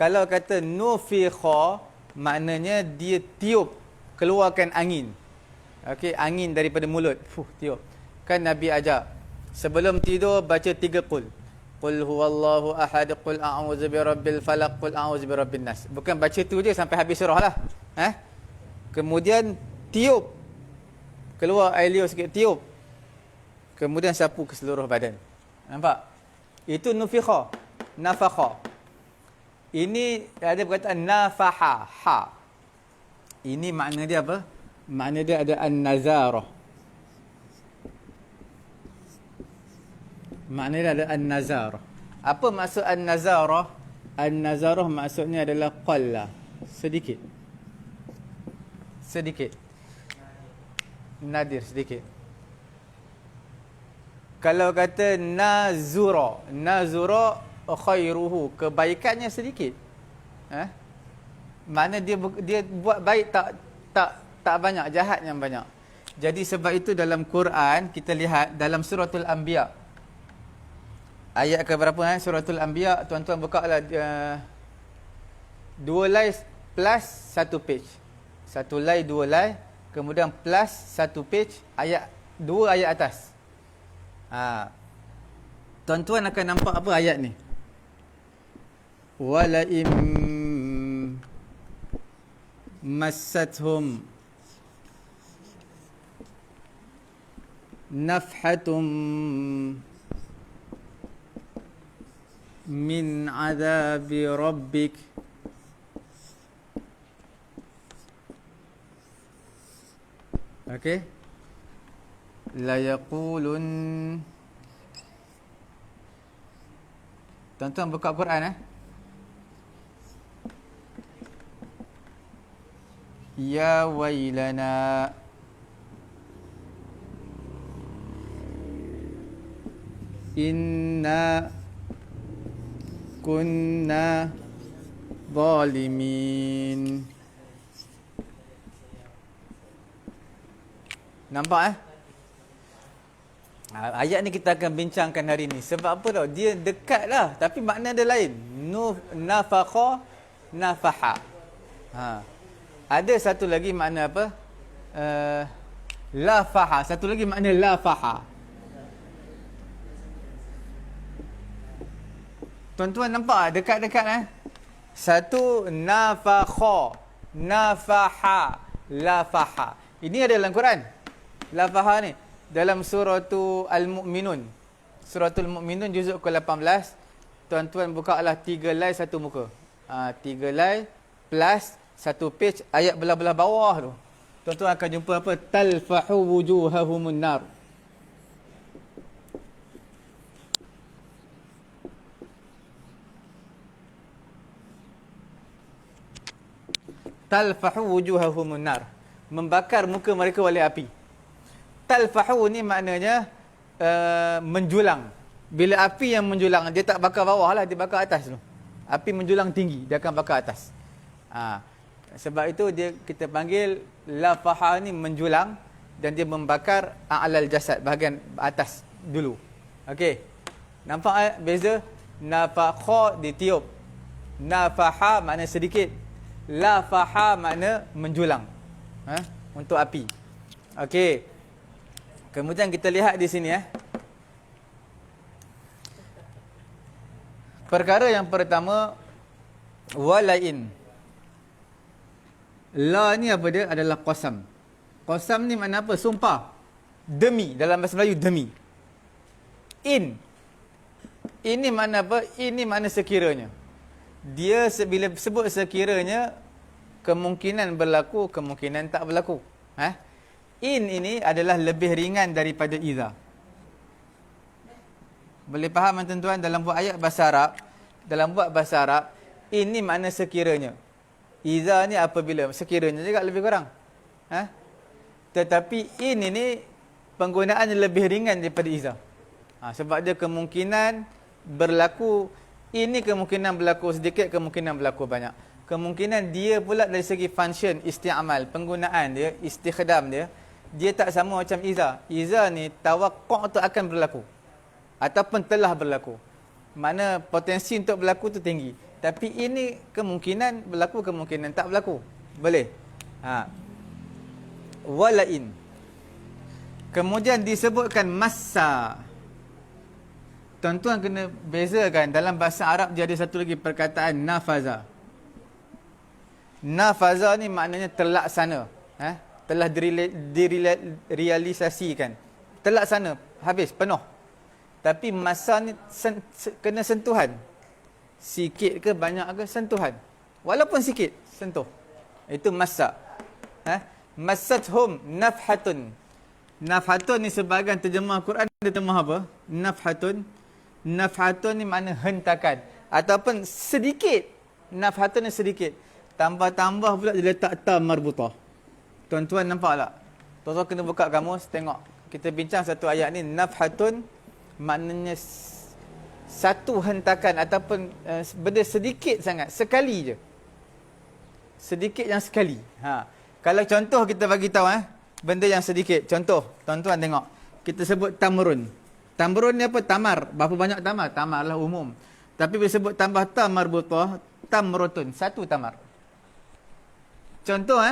Kalau kata nufikha, maknanya dia tiup, keluarkan angin. Okey, angin daripada mulut. Tiup. Kan Nabi ajar sebelum tidur baca 3 qul. Qul huwallahu ahad, qul a'udzu birabbil falaq, qul a'udzu birabbin nas. Bukan baca tu je sampai habis surah lah. Kemudian tiup, keluar air liur sikit, tiup. Kemudian sapu ke seluruh badan. Nampak? Itu nufikha, nafakha. Ini ada perkataan nafaha, ha. Ini makna dia apa? Makna dia ada an-nazarah. Makna dia ada an-nazarah. Apa maksud an-nazarah? An-nazarah maksudnya adalah qalla, sedikit. Sedikit. Nadir, sedikit. Kalau kata nazura, nazura khairuhu, kebaikannya sedikit. Mana dia buat baik tak banyak, jahat yang banyak. Jadi sebab itu dalam Quran kita lihat dalam suratul Anbiya. Ayat ke berapa suratul Anbiya, tuan-tuan buka lah 2 line plus 1 page. 1 line 2 line, kemudian plus 1 page, ayat 2 ayat atas. Tuan-tuan akan nampak apa ayat ni? Wala im massathum nafhatum min azabi rabbik okey, la yaqulun. Tuan-tuan buka Quran ya wailana inna kunna zalimin. Nampak ayat ni kita akan bincangkan hari ni. Sebab apa tau? Dia dekat lah, tapi makna dia lain. Nafakha, nafaha. Ada satu lagi makna apa? Lafaha. Satu lagi makna lafaha. Tuan-tuan nampak dekat-dekat Satu nafakha, nafaha, lafaha. Ini ada dalam Quran. Lafaha ni dalam suratul Al-Mu'minun. Suratul Mu'minun juzuk ke-18. Tuan-tuan bukalah 3 line 1 muka. 3 line plus 1 page, ayat belah-belah bawah tu. Tuan-tuan akan jumpa apa? Talfahu wujuhahumun nar. Talfahu wujuhahumun nar. Membakar muka mereka oleh api. Talfahu ni maknanya menjulang. Bila api yang menjulang, dia tak bakar bawah lah, dia bakar atas tu. Api menjulang tinggi, dia akan bakar atas. Sebab itu kita panggil lafaha ni menjulang, dan dia membakar a'lal jasad, bahagian atas dulu. Okey. Nampak beza? Nafakha ditiup. Nafaha makna sedikit. Lafaha makna menjulang. Untuk api. Okey. Kemudian kita lihat di sini perkara yang pertama, walain. La ni apa dia? Adalah qasam. Qasam ni makna apa? Sumpah. Demi. Dalam bahasa Melayu, demi. In. Ini makna apa? Ini makna sekiranya. Dia bila sebut sekiranya, kemungkinan berlaku, kemungkinan tak berlaku. In ini adalah lebih ringan daripada iza. Boleh faham tuan-tuan? Dalam buat ayat bahasa Arab, dalam buat bahasa Arab, ini makna sekiranya. Iza ni apabila, sekiranya juga lebih kurang. Tetapi in ini penggunaannya lebih ringan daripada iza. Sebab dia kemungkinan berlaku, ini kemungkinan berlaku sedikit, kemungkinan berlaku banyak. kemungkinan dia pula dari segi function, isti'amal, penggunaan dia, istikhdam dia, dia tak sama macam iza. Iza ni tawaqqu' tu akan berlaku ataupun telah berlaku. Mana potensi untuk berlaku tu tinggi. Tapi ini kemungkinan berlaku, kemungkinan tak berlaku. Boleh. Walain. Kemudian disebutkan massa. Tuan-tuan kena bezakan, dalam bahasa Arab dia ada satu lagi perkataan nafaza. Nafaza ni maknanya terlaksana, telah direalisasikan, terlaksana, habis, penuh. Tapi masa ni kena sentuhan, sikit ke banyak ke sentuhan, walaupun sikit sentuh, itu masa. Masathum nafhatun. Nafhatun ni sebahagian terjemah Quran dia terjemah apa? Nafhatun. Nafhatun ni makna hentakan ataupun sedikit. Nafhatun ni sedikit. Tambah-tambah pula dia letak ta marbutah. Tuan-tuan nampak tak? Tuan-tuan kena buka kamus, tengok. Kita bincang satu ayat ni. Nafhatun maknanya satu hentakan ataupun benda sedikit sangat. Sekali je. Sedikit yang sekali. Kalau contoh kita bagi tahu benda yang sedikit. Contoh, tuan-tuan tengok. Kita sebut tamrun. Tamrun ni apa? Tamar. Berapa banyak tamar? Tamar lah umum. Tapi bila sebut tambah tamar butah, tamrotun. Satu tamar. Contoh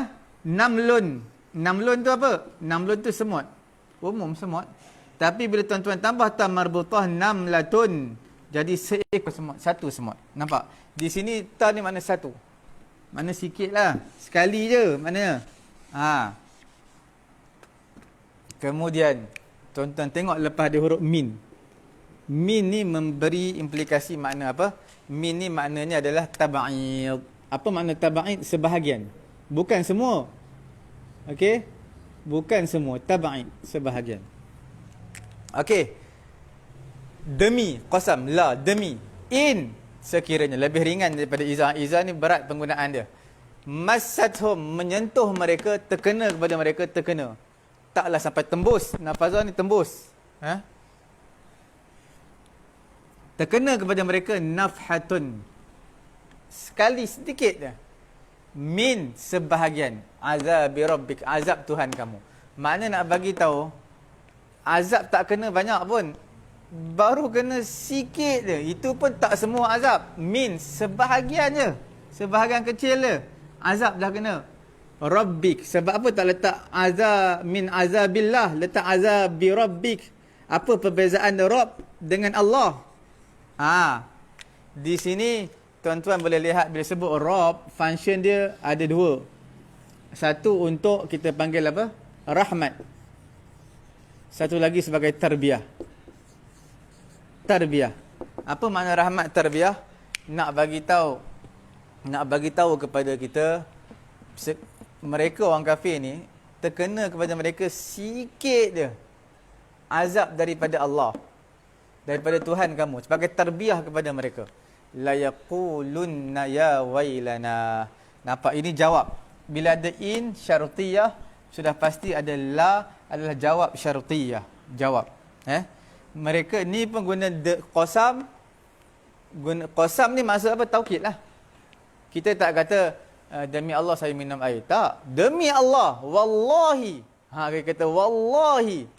namlun. Namlun tu apa? Namlun tu semut. Umum semut. Tapi bila tuan-tuan tambah tamar butah, namlatun. Jadi seekor semut. Satu semut. Nampak? Di sini ta ni makna satu. Mana sikit lah. Sekali je maknanya. Kemudian tuan-tuan tengok lepas ada huruf min. Min ni memberi implikasi makna apa? Min ni maknanya adalah tab'id. Apa makna tab'id? Sebahagian. Bukan semua. Okey? Bukan semua. Tab'id. Sebahagian. Okey. Demi. Qasam. La. Demi. In. Sekiranya. Lebih ringan daripada iza. Iza ni berat penggunaan dia. Masathum. Menyentuh mereka. Terkena kepada mereka. Terkena. Taklah sampai tembus. Nafazah ni tembus. Terkena kepada mereka nafhatun. Sekali sedikit je. Min sebahagian. Azabi rabbik. Azab Tuhan kamu. Maknanya nak bagi tahu azab tak kena banyak pun. Baru kena sikit je. Itu pun tak semua azab. Min sebahagian je. Sebahagian kecil je. Azab dah kena. Rabbik. Sebab apa tak letak azab min azabillah, letak azab bi rabbik? Apa perbezaan Rabb dengan Allah? Di sini tuan-tuan boleh lihat bila sebut Rabb, function dia ada dua. Satu untuk kita panggil apa? Rahmat. Satu lagi sebagai tarbiyah. Tarbiyah. Apa makna rahmat tarbiyah? Nak bagi tahu kepada kita mereka orang kafir ni terkena kepada mereka sikit je azab daripada Allah, daripada Tuhan kamu, sebagai tarbiyah kepada mereka. La yaqulunna ya wailana. Nampak, ini jawab. Bila ada in syartiyah, sudah pasti ada la adalah jawab syartiyah. Jawab. Mereka ni pun guna qasam. Qasam ni maksud apa? Taukid lah. Kita tak kata demi Allah saya minum air. Tak. Demi Allah. Wallahi. Dia kata wallahi.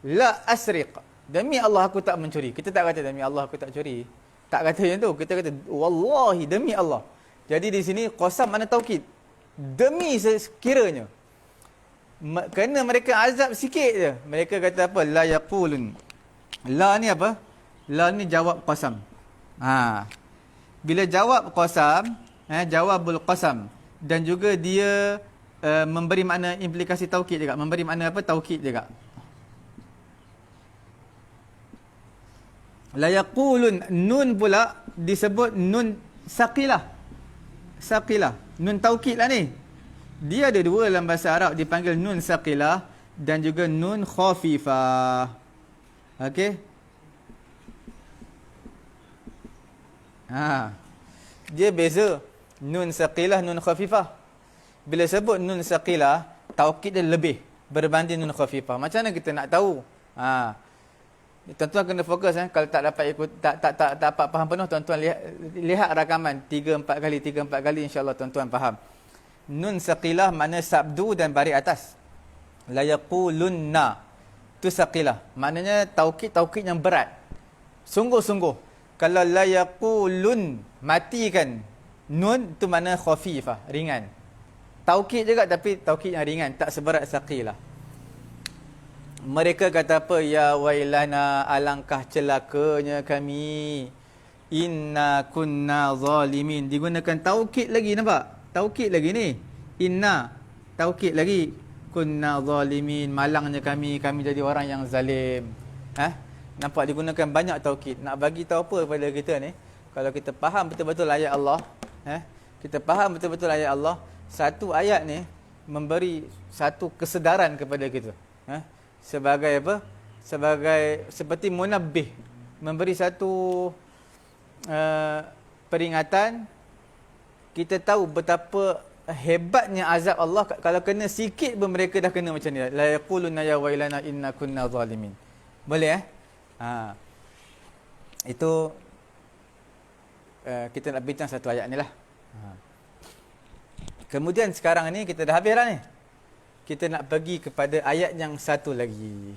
La asriq. Demi Allah aku tak mencuri. Kita tak kata demi Allah aku tak curi. Tak kata yang tu. Kita kata wallahi demi Allah. Jadi di sini qasam mana taukid. Demi sekiranya. Kerana mereka azab sikit je. Mereka kata apa? La yaqulun. La ni apa? La ni jawab qasam. Bila jawab qasam, jawabul qasam, dan juga dia memberi makna implikasi taukid juga. Memberi makna apa? Taukid juga. La yaqulun. Nun pula disebut nun saqilah. Saqilah. Nun taukid lah ni. Dia ada dua dalam bahasa Arab, dipanggil nun saqilah dan juga nun khafifah. Okey. Dia beza nun saqilah, nun khafifah. Bila sebut nun saqilah, taukid dia lebih berbanding nun khafifah. Macam mana kita nak tahu? Tuan-tuan kena fokus kalau tak dapat ikut tak dapat faham penuh, tuan-tuan lihat rakaman 3-4 kali insya-Allah tuan-tuan faham. Nun saqilah makna sabdu dan baris atas. La yaqulunna tu saqilah. Maknanya taukid yang berat. Sungguh-sungguh. Kalau la yaqulun matikan nun tu makna khafifah, ringan. Taukid juga tapi taukid yang ringan, tak seberat saqilah. Mereka kata apa? Ya wailana, alangkah celakanya kami. Inna kunna zalimin. Digunakan taukid lagi, nampak? Taukid lagi ni. Inna. Taukid lagi. Kunna zalimin. Malangnya kami jadi orang yang zalim. Nampak digunakan banyak taukid. Nak bagi tahu apa kepada kita ni? Kalau kita faham betul-betul ayat Allah. Kita faham betul-betul ayat Allah. Satu ayat ni memberi satu kesedaran kepada kita. Sebagai apa? Seperti munabbih, memberi satu peringatan. Kita tahu betapa hebatnya azab Allah. Kalau kena sikit pun mereka dah kena macam ni. La yaquluna ya wailana inna kunna zalimin. Boleh itu kita nak bincang satu ayat ni lah. Kemudian sekarang ni kita dah habis dah ni. Kita nak pergi kepada ayat yang satu lagi.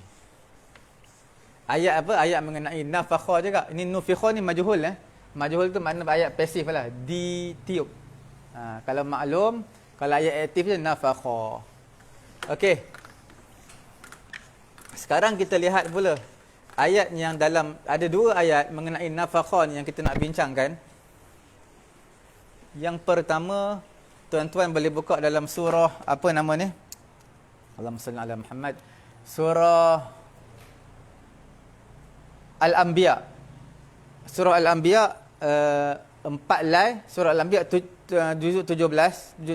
Ayat apa? Ayat mengenai nafakha juga. Ini nufikha ni majhul Majhul tu makna ayat pasif lah. Ditiup. Kalau maklum, kalau ayat aktif je nafakha. Okey. Sekarang kita lihat pula ayat yang dalam, ada dua ayat mengenai nafakha ni yang kita nak bincangkan. Yang pertama, tuan-tuan boleh buka dalam surah apa nama ni? Allahumma salli ala Muhammad. Surah Al-Anbiya. Surah Al-Anbiya 4 lai. Surah Al-Anbiya juzuk 17.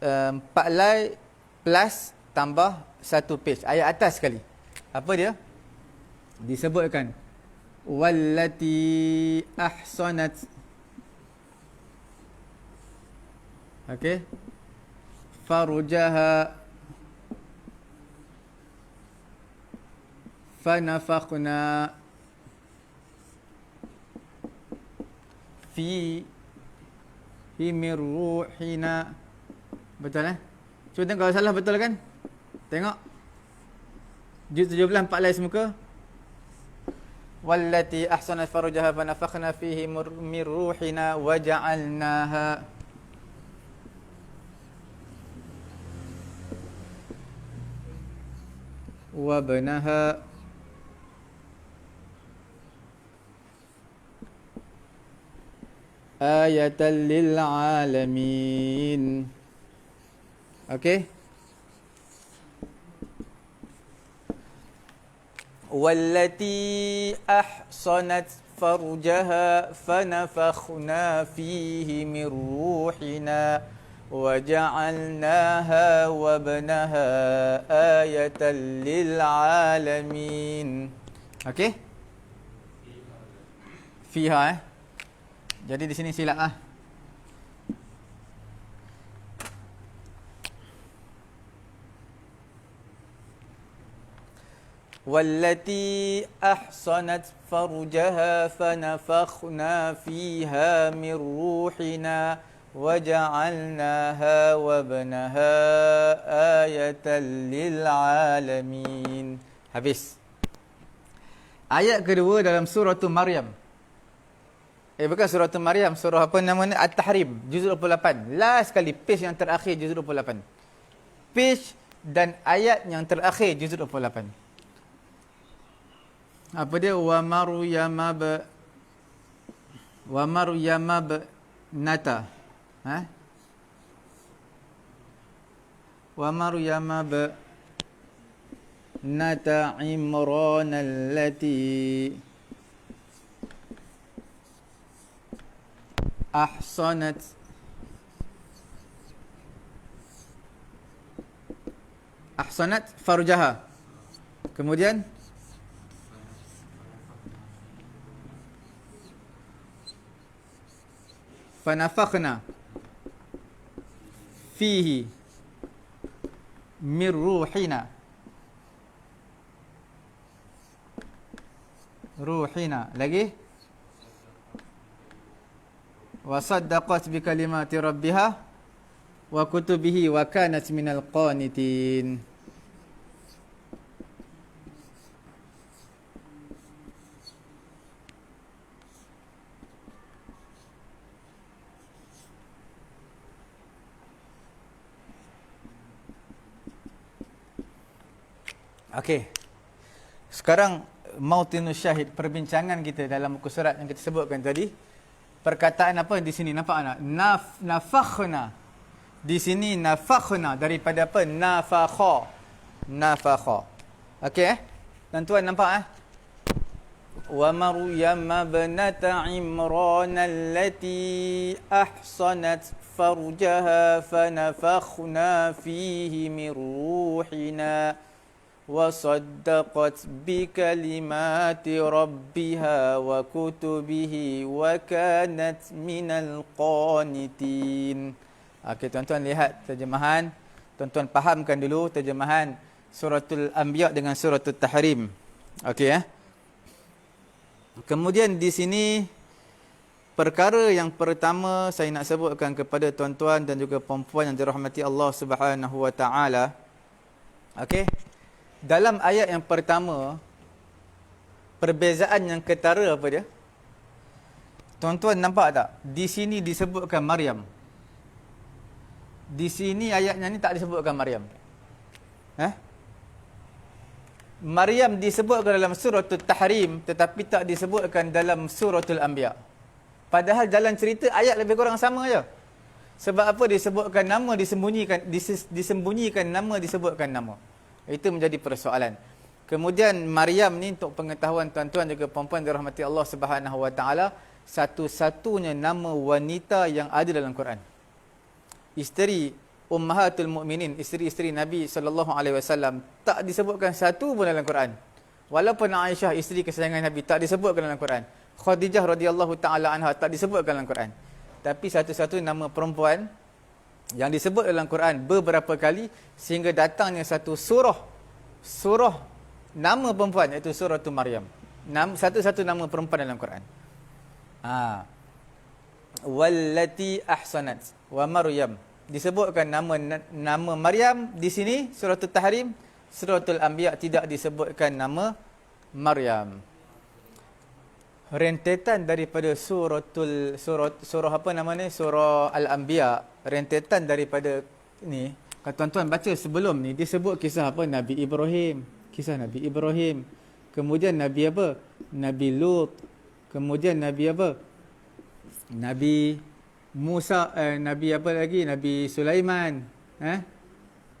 4 lai plus tambah 1 page. Ayat atas sekali. Apa dia? Disebutkan wallati ahsanat. Okey. Farujaha fanafakhna fi min ruhina. Betul Cuba tengok kalau salah betul kan? Tengok. Juz 17 4 lai semuka. Wallati ahsanat farujaha fanafakhna fihi min ruhina wa ja'alnaha وابنها آية للعالمين. Okay. والتي أحصنت فرجها فنفخنا فيه من روحنا وجعلناها وابنها آية للعالمين. Okey? Fiha Jadi di sini silap والتي أحصنت فرجها فنفخنا فيها من روحنا وجعلناها وابنها آية للعالمين. Habis. Ayat kedua dalam surah Maryam. Bukan surah Maryam, surah apa namanya? At-Tahrim, juz 28. Last sekali, page yang terakhir juz 28. Page dan ayat yang terakhir juz 28. Apa dia? Wa Maryamab nata. Wa Maryamab nata Imran allati ahsanat farjaha. Kemudian fanafakhna fihi min ruhina. ruhina. Lagi? Wa saddaqat bi kalimati rabbiha wa kutubihi wa kanat minal qanitin. Okey. Sekarang mautinus syahid, perbincangan kita dalam muka surat yang kita sebutkan tadi. Perkataan apa di sini, nampak tak? Nafakhna. Di sini nafakhna daripada apa? Nafakha. Nafakha. Okey tuan-tuan nampak Wa Maryam ibnata Imran allati ahsanat farjaha fanafakhna fihi min ruhina وصدقت بكلمات ربها وكتبه وكانت من القانتين. Okey tuan-tuan lihat terjemahan. Tuan-tuan fahamkan dulu terjemahan suratul Anbiya dengan suratul Tahrim. Okey Kemudian di sini perkara yang pertama saya nak sebutkan kepada tuan-tuan dan juga puan-puan yang dirahmati Allah Subhanahu wa taala. Okey. Dalam ayat yang pertama, perbezaan yang ketara apa dia? Tuan-tuan nampak tak? Di sini disebutkan Maryam. Di sini ayatnya ni tak disebutkan Maryam. Maryam disebutkan dalam suratul Tahrim tetapi tak disebutkan dalam suratul Anbiya. Padahal dalam cerita ayat lebih kurang sama je. Sebab apa disebutkan nama disembunyikan nama disebutkan nama. Itu menjadi persoalan. Kemudian Maryam ni untuk pengetahuan tuan-tuan juga puan-puan dirahmati Allah Subhanahu wa taala, satu-satunya nama wanita yang ada dalam Quran. Isteri Ummahatul Mukminin, isteri-isteri Nabi sallallahu alaihi wasallam tak disebutkan satu pun dalam Quran. Walaupun Aisyah isteri kesayangan Nabi tak disebutkan dalam Quran. Khadijah radhiyallahu taala anha tak disebutkan dalam Quran. Tapi satu-satu nama perempuan yang disebut dalam Quran beberapa kali sehingga datangnya satu surah nama perempuan iaitu surah Maryam. Satu-satu nama perempuan dalam Quran. Wallati ahsanat wa Maryam. Disebutkan nama Maryam di sini suratul Tahrim, suratul Anbiya tidak disebutkan nama Maryam. Rentetan daripada surah apa nama ni, surah Al-Anbiya, rentetan daripada ni, kalau tuan-tuan baca sebelum ni disebut kisah apa? Nabi Ibrahim, kisah Nabi Ibrahim. Kemudian Nabi apa? Nabi Lut. Kemudian Nabi apa? Nabi Musa, Nabi apa lagi? Nabi Sulaiman.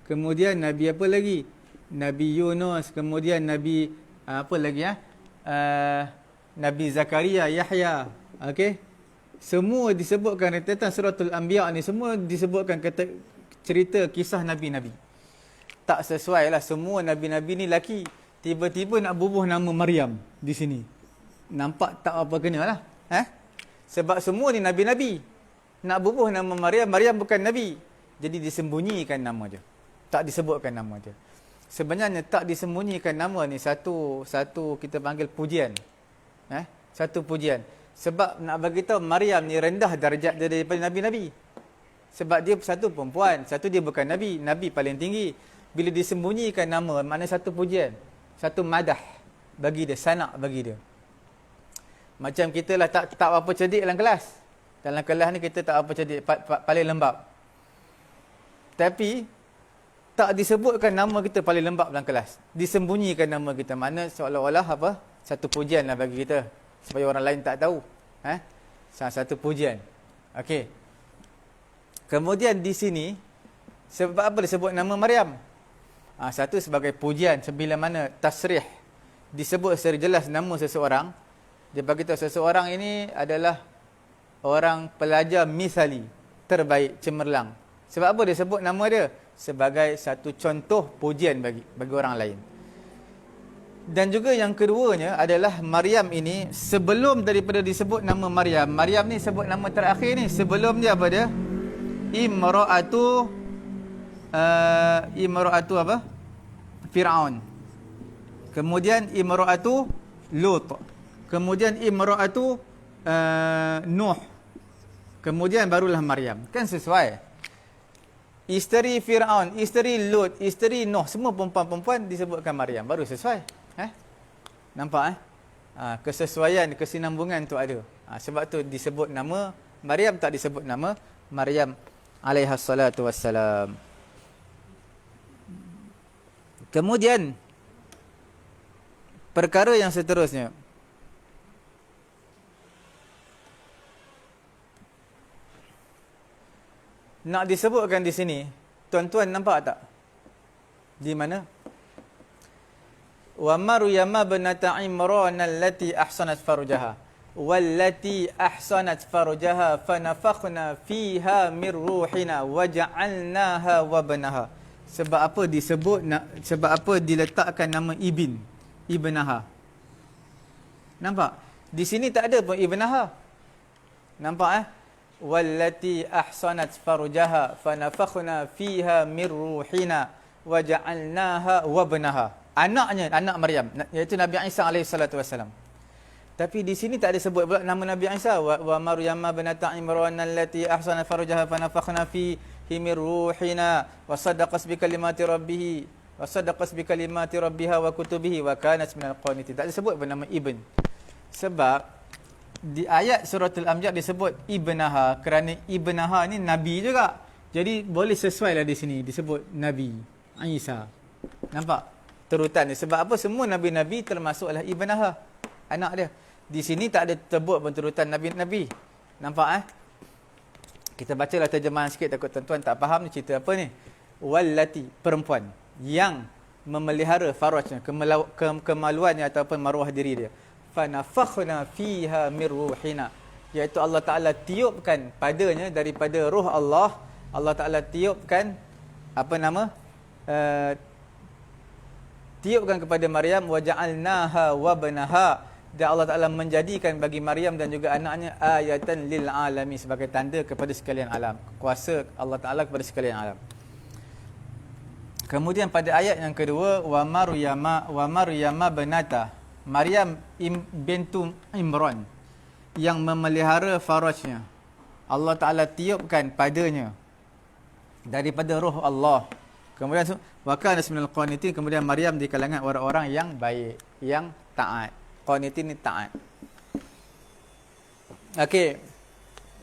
Kemudian Nabi apa lagi? Nabi Yunus. Kemudian Nabi apa lagi Nabi Zakaria, Yahya. Okey. Semua disebutkan rentetan suratul Anbiya ni, semua disebutkan cerita kisah nabi-nabi. Tak sesuai lah, semua nabi-nabi ni laki. Tiba-tiba nak bubuh nama Maryam di sini. Nampak tak apa kena lah. Sebab semua ni nabi-nabi. Nak bubuh nama Maryam, Maryam bukan nabi. Jadi disembunyikan nama dia. Tak disebutkan nama dia. Sebenarnya tak disembunyikan nama ni satu kita panggil pujian. Satu pujian. Sebab nak bagi tahu Maryam ni rendah darjat dia daripada nabi-nabi. Sebab dia satu perempuan, satu dia bukan nabi, nabi paling tinggi. Bila disembunyikan nama, maknanya satu pujian, satu madah bagi dia, sanak bagi dia. Macam kita lah tak apa cerdik dalam kelas. Dalam kelas ni kita tak apa cerdik, paling lembab. Tapi tak disebutkan nama kita paling lembab dalam kelas. Disembunyikan nama kita, mana seolah-olah apa? Satu pujian lah bagi kita, supaya orang lain tak tahu. Satu pujian. Okey. Kemudian di sini, sebab apa disebut nama Maryam? Satu sebagai pujian, bila mana tasrih disebut secara jelas nama seseorang. Dia bagi tahu seseorang ini adalah orang pelajar misali, terbaik, cemerlang. Sebab apa dia sebut nama dia? Sebagai satu contoh pujian bagi orang lain. Dan juga yang keduanya adalah Maryam ini, sebelum daripada disebut nama Maryam, Maryam ni sebut nama terakhir ni, sebelum dia apa dia? Imra'atu apa? Fir'aun. Kemudian Imra'atu Lut. kemudian imra'atu Nuh, kemudian barulah Maryam. Kan sesuai. Isteri Firaun, isteri Lut, isteri Nuh, semua perempuan-perempuan disebutkan Maryam, baru sesuai. Nampak kesesuaian, kesinambungan tu ada. Sebab tu disebut nama Maryam, tak disebut nama Maryam alaiha salatu wassalam. Kemudian perkara yang seterusnya, nak disebutkan di sini, tuan-tuan nampak tak? Di mana? Wa Maryam binata Imran allati ahsanat farjaha wallati ahsanat farjaha fanafakhna fiha min ruhina waja'alnaha wa banaha. Sebab apa disebut, sebab apa diletakkan nama ibnaha? Nampak? Di sini tak ada pun ibnaha. Nampak wallati ahsanat farjaha fanafakhna fiha min ruhina waja'alnaha wa banaha. Anaknya, anak Maryam, iaitu Nabi Isa alaihi salatu wassalam. Tapi di sini tak ada sebut pula nama Nabi Isa. Wa Maryam binata Imran allati ahsanat farjaha fanafakhna fihi min ruhina wa saddaqat bi kalimati rabbih wa saddaqat bi kalimati rabbiha wa kutubihi wa kanat minal qanitin. Tak ada sebut pun nama ibn. Sebab di ayat suratul Anbiya disebut ibnaha, kerana ibnaha ni nabi juga. Jadi boleh sesuai lah di sini disebut Nabi Isa. Nampak? Terutan dia. Sebab apa? Semua nabi-nabi termasuklah ibnaha, anak dia. Di sini tak ada terbut pun terutan nabi-nabi. Nampak Kita bacalah terjemahan sikit, takut tuan-tuan tak faham ni cerita apa ni. Wallati, perempuan yang memelihara farajnya, kemaluannya ataupun maruah diri dia. Fanafakhna fiha min ruhina, iaitu Allah Ta'ala tiupkan padanya daripada ruh Allah. Allah Ta'ala tiupkan tiupkan kepada Maryam, waja'alnaha wa banaha, dan Allah Ta'ala menjadikan bagi Maryam dan juga anaknya ayatan lil alamin, sebagai tanda kepada sekalian alam, kuasa Allah Ta'ala kepada sekalian alam. Kemudian pada ayat yang kedua, wa Maryama binata, Maryam bintu Imran, yang memelihara farajnya, Allah Ta'ala tiupkan padanya daripada roh Allah. Kemudian wa kanat minal qanitin, kemudian Maryam di kalangan orang-orang yang baik, yang taat. Qanitin ni taat. Okey.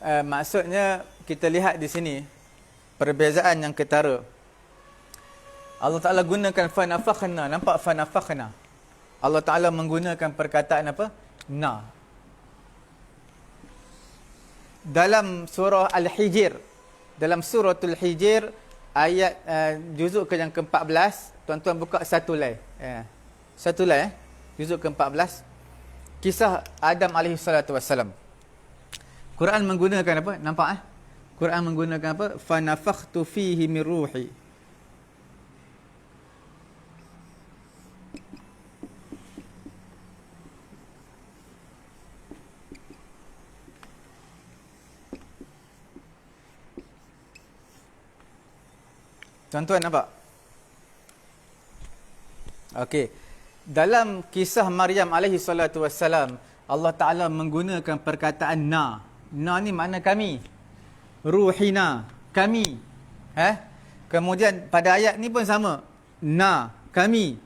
Maksudnya kita lihat di sini perbezaan yang ketara. Allah Ta'ala gunakan fanafakhna. Nampak fanafakhna? Allah Ta'ala menggunakan perkataan apa? Na. Dalam surah Al-Hijr, dalam suratul Hijr, ayat juzuk ke yang ke-14, tuan-tuan buka satu lay. Satu lay, juzuk ke-14. Kisah Adam alaihi salatu wassalam. Quran menggunakan apa? Nampak Quran menggunakan apa? Fanafakhtu fihi min ruhi. Tuan-tuan nampak? Okey. Dalam kisah Maryam alaihi salatu wassalam, Allah Ta'ala menggunakan perkataan na. Na ni makna kami. Ruhina, kami. Kemudian pada ayat ni pun sama. Na, kami.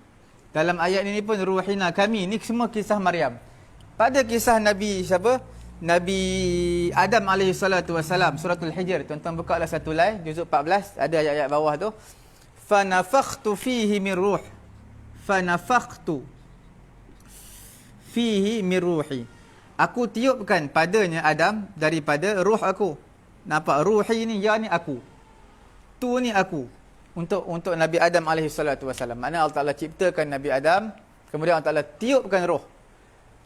Dalam ayat ini pun ruhina, kami. Ni semua kisah Maryam. Pada kisah Nabi siapa? Nabi Adam alaihi salatu wassalam, suratul Hijr. Tuan-tuan buka lah satu lay, juzuk 14, ada ayat-ayat bawah tu. Fanafakhtu fihi min ruh. Fanafakhtu fihi min ruhi. Aku tiupkan padanya Adam daripada ruh aku. Nampak? Ruhi ni, ya ni aku. Tu ni aku. Untuk Nabi Adam alaihi salatu wassalam. Maknanya Allah Ta'ala ciptakan Nabi Adam, kemudian Allah Ta'ala tiupkan roh.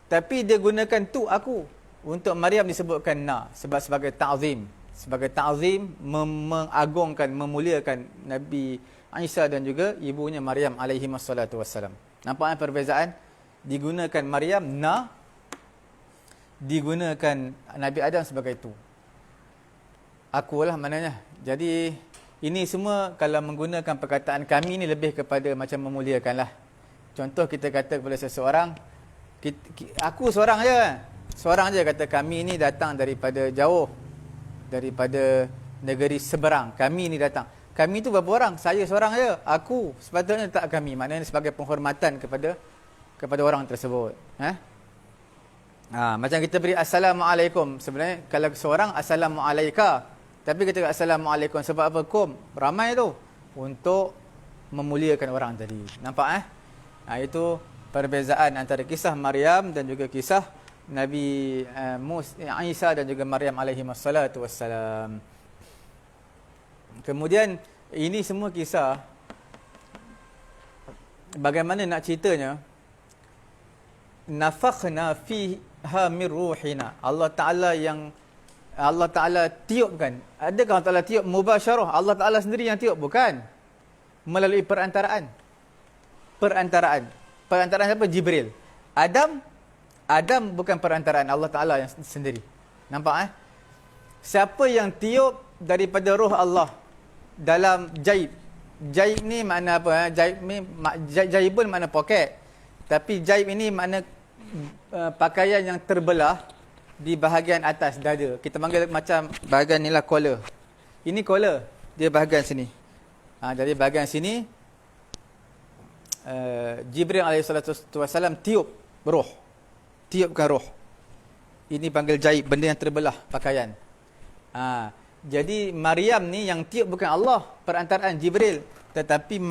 Tapi dia gunakan tu aku. Untuk Maryam disebutkan na, sebab sebagai ta'zim. Sebagai ta'zim, mengagungkan, memuliakan Nabi Isa dan juga ibunya Maryam alaihi wassalatu wassalam. Nampak perbezaan? Digunakan Maryam na, digunakan Nabi Adam sebagai tu. Akulah maknanya. Jadi ini semua kalau menggunakan perkataan kami ni lebih kepada macam memuliakanlah. Contoh kita kata kepada seseorang, Aku seorang je. Seorang je kata kami ni datang daripada jauh. Daripada negeri seberang. Kami ni datang. Kami tu berapa orang? Saya seorang je. Aku. Sepatutnya tak kami. Maknanya sebagai penghormatan kepada orang tersebut. Macam kita beri Assalamualaikum. Sebenarnya kalau seorang Assalamualaika. Tapi kita kata Assalamualaikum. Sebab apa? Kum. Ramai tu. Untuk memuliakan orang tadi. Nampak itu perbezaan antara kisah Maryam dan juga kisah Nabi Isa dan juga Maryam alaihi wassalatu wassalam. Kemudian ini semua kisah bagaimana nak ceritanya, nafakhna fiha min ruhina. Allah Ta'ala tiupkan. Adakah Allah Ta'ala tiup mubasyarah? Allah Ta'ala sendiri yang tiup? Bukan. Melalui perantaraan siapa? Jibril. Adam bukan perantaraan, Allah Ta'ala yang sendiri. Nampak Siapa yang tiup daripada roh Allah dalam jaib. Jaib ni makna apa? Jaibun makna poket. Tapi jaib ini makna pakaian yang terbelah di bahagian atas dada. Kita panggil macam bahagian inilah collar. Ini collar, dia bahagian sini. Jadi bahagian sini Jibril alaihissalam tiupkan roh. Ini panggil jaib, benda yang terbelah pakaian. Jadi Maryam ni yang tiup bukan Allah, perantaraan Jibril, tetapi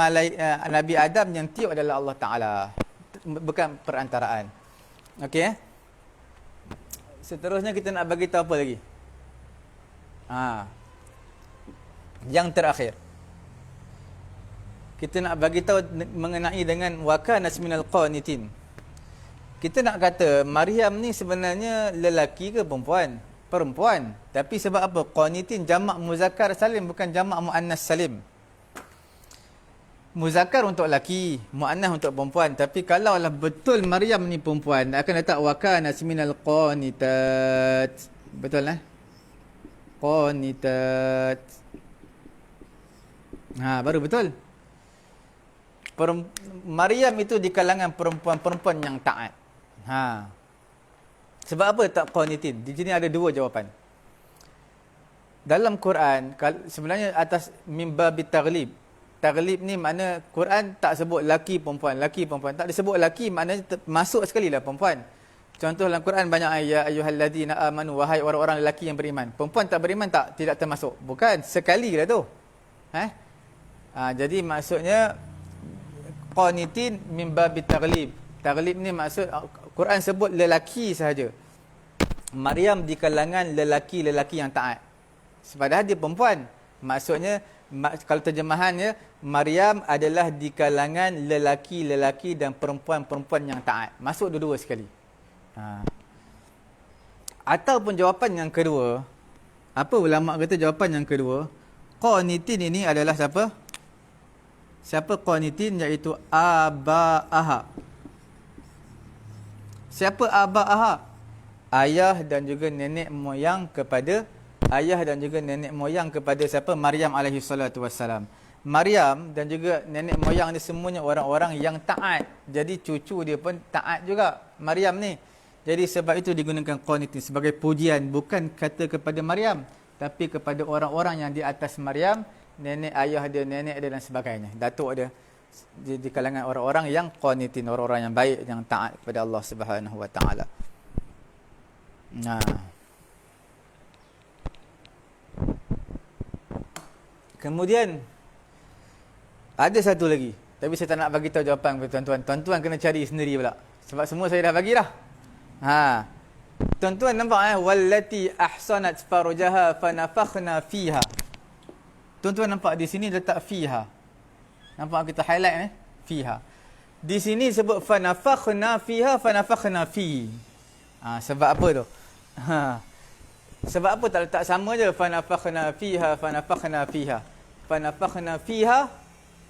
Nabi Adam yang tiup adalah Allah Ta'ala, bukan perantaraan. Okey. Seterusnya kita nak bagi tahu apa lagi? Yang terakhir, kita nak bagi tahu mengenai dengan wakana minal qanitin. Kita nak kata Maryam ni sebenarnya lelaki ke perempuan? Perempuan. Tapi sebab apa? Qanitin jamak muzakkar salim, bukan jamak muannas salim. Muzakkar untuk lelaki, muannas untuk perempuan. Tapi kalaulah betul Maryam ni perempuan, akan letak wakana minal qanitat. Betul qanitat. Baru betul. Maryam itu di kalangan perempuan-perempuan yang taat. Sebab apa tak qanitin? Di sini ada dua jawapan. Dalam Quran, sebenarnya atas mimbabit taghlib. Taghlib ni makna Quran tak sebut laki perempuan. Tak disebut laki, maknanya masuk sekali lah perempuan. Contoh dalam Quran banyak ayat, ya ayyuhalladzina amanu, wahai orang-orang lelaki yang beriman. Perempuan tak beriman tidak termasuk. Bukan, sekali lah tu. Jadi maksudnya qanitin min babit taghlib. Taghlib ni maksud Quran sebut lelaki sahaja. Maryam di kalangan lelaki-lelaki yang taat. Padahal dia perempuan. Maksudnya kalau terjemahannya, Maryam adalah di kalangan lelaki-lelaki dan perempuan-perempuan yang taat. Masuk dua-dua sekali. Ataupun jawapan yang kedua, apa ulama kata jawapan yang kedua? Qanitin ini adalah siapa? Siapa qanitin? Iaitu aba'aha. Siapa aba'aha? Ayah dan juga nenek moyang kepada siapa? Maryam alaihi salatu wassalam. Maryam dan juga nenek moyang dia semuanya orang-orang yang taat. Jadi cucu dia pun taat juga, Maryam ni. Jadi sebab itu digunakan qanitin sebagai pujian, bukan kata kepada Maryam, tapi kepada orang-orang yang di atas Maryam, nenek ayah dia, nenek dia dan sebagainya, datuk dia, di kalangan orang-orang yang qanitin, orang-orang yang baik, yang taat kepada Allah Subhanahu wa taala. Kemudian ada satu lagi, tapi saya tak nak bagi tahu jawapan kepada tuan-tuan. Tuan-tuan kena cari sendiri pula, sebab semua saya dah bagi dah. Tuan-tuan nampak wallati ahsanat farujaha fanafakhna fiha. Tuan-tuan nampak di sini letak fiha. Nampak kita highlight fiha. Di sini sebut fanafakhna fiha, fanafakhna fi. Sebab apa tu? Sebab apa tak letak sama je fanafakhna fiha, fanafakhna fiha. Fanafakhna fiha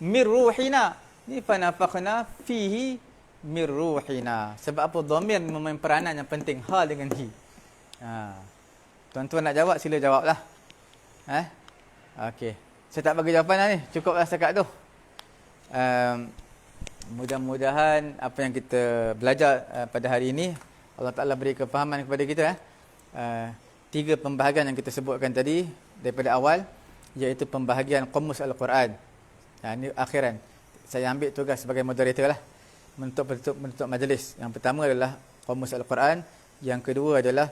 mir ruhina. Ni fanafakhna fihi mir ruhina. Sebab apa? Dhamir memain peranan yang penting, ha dengan hi. Tuan-tuan nak jawab, sila jawablah. Okey. Saya tak bagi jawapan dah ni. Cukuplah setakat tu. mudah-mudahan apa yang kita belajar pada hari ini Allah Ta'ala beri kefahaman kepada kita. 3 pembahagian yang kita sebutkan tadi daripada awal, iaitu pembahagian Qamus Al-Quran. Ini akhiran. Saya ambil tugas sebagai moderator lah, menutup majlis. Yang pertama adalah Qamus Al-Quran. Yang kedua adalah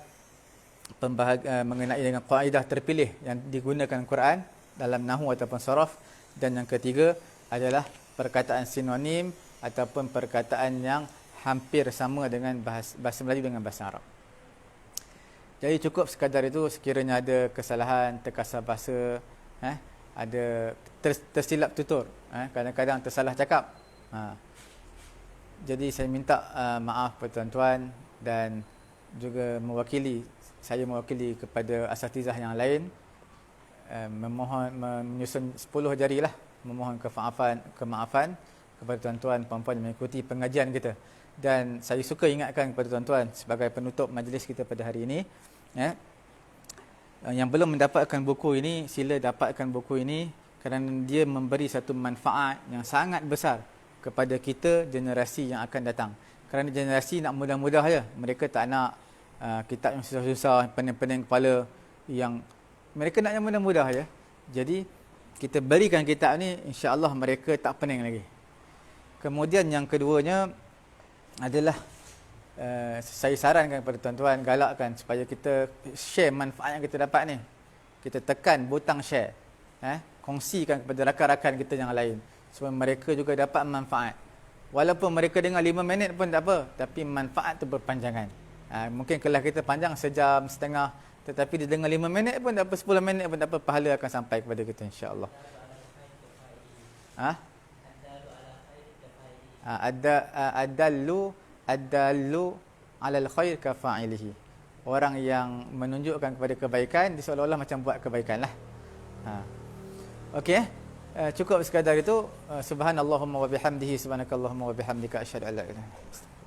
mengenai dengan kaedah terpilih yang digunakan Quran dalam nahwu ataupun saraf. Dan yang ketiga adalah perkataan sinonim ataupun perkataan yang hampir sama dengan bahasa Melayu dengan bahasa Arab. Jadi cukup sekadar itu. Sekiranya ada kesalahan, terkasar bahasa, ada tersilap tutur, kadang-kadang tersalah cakap, jadi saya minta maaf kepada tuan-tuan, dan juga saya mewakili kepada asatizah yang lain, memohon menyusun 10 jari lah, memohon kemaafan kepada tuan-tuan puan-puan yang mengikuti pengajian kita. Dan saya suka ingatkan kepada tuan-tuan sebagai penutup majlis kita pada hari ini, yang belum mendapatkan buku ini, sila dapatkan buku ini, kerana dia memberi satu manfaat yang sangat besar kepada kita, generasi yang akan datang. Kerana generasi nak mudah-mudah je, mereka tak nak kitab yang susah-susah, pening-pening kepala, yang mereka nak yang mudah-mudah je. Jadi kita berikan kitab ni, insya-Allah mereka tak pening lagi. Kemudian yang keduanya adalah saya sarankan kepada tuan-tuan, galakkan supaya kita share manfaat yang kita dapat ni. Kita tekan butang share, kongsikan kepada rakan-rakan kita yang lain, supaya mereka juga dapat manfaat. Walaupun mereka dengar 5 minit pun tak apa, tapi manfaat tu berpanjangan. Mungkin kelas kita panjang sejam setengah, tetapi dia dengar 5 minit pun tak apa, 10 minit pun tak apa, pahala akan sampai kepada kita, insya-Allah. Adallu alal khair ka fa'ilihi. Orang yang menunjukkan kepada kebaikan, dia seolah-olah macam buat kebaikan lah. Okey, cukup sekadar itu. Subhanallahumma wa bihamdihi, subhanakallahumma wa bihamdika, asyhadu an la ilaha illa anta.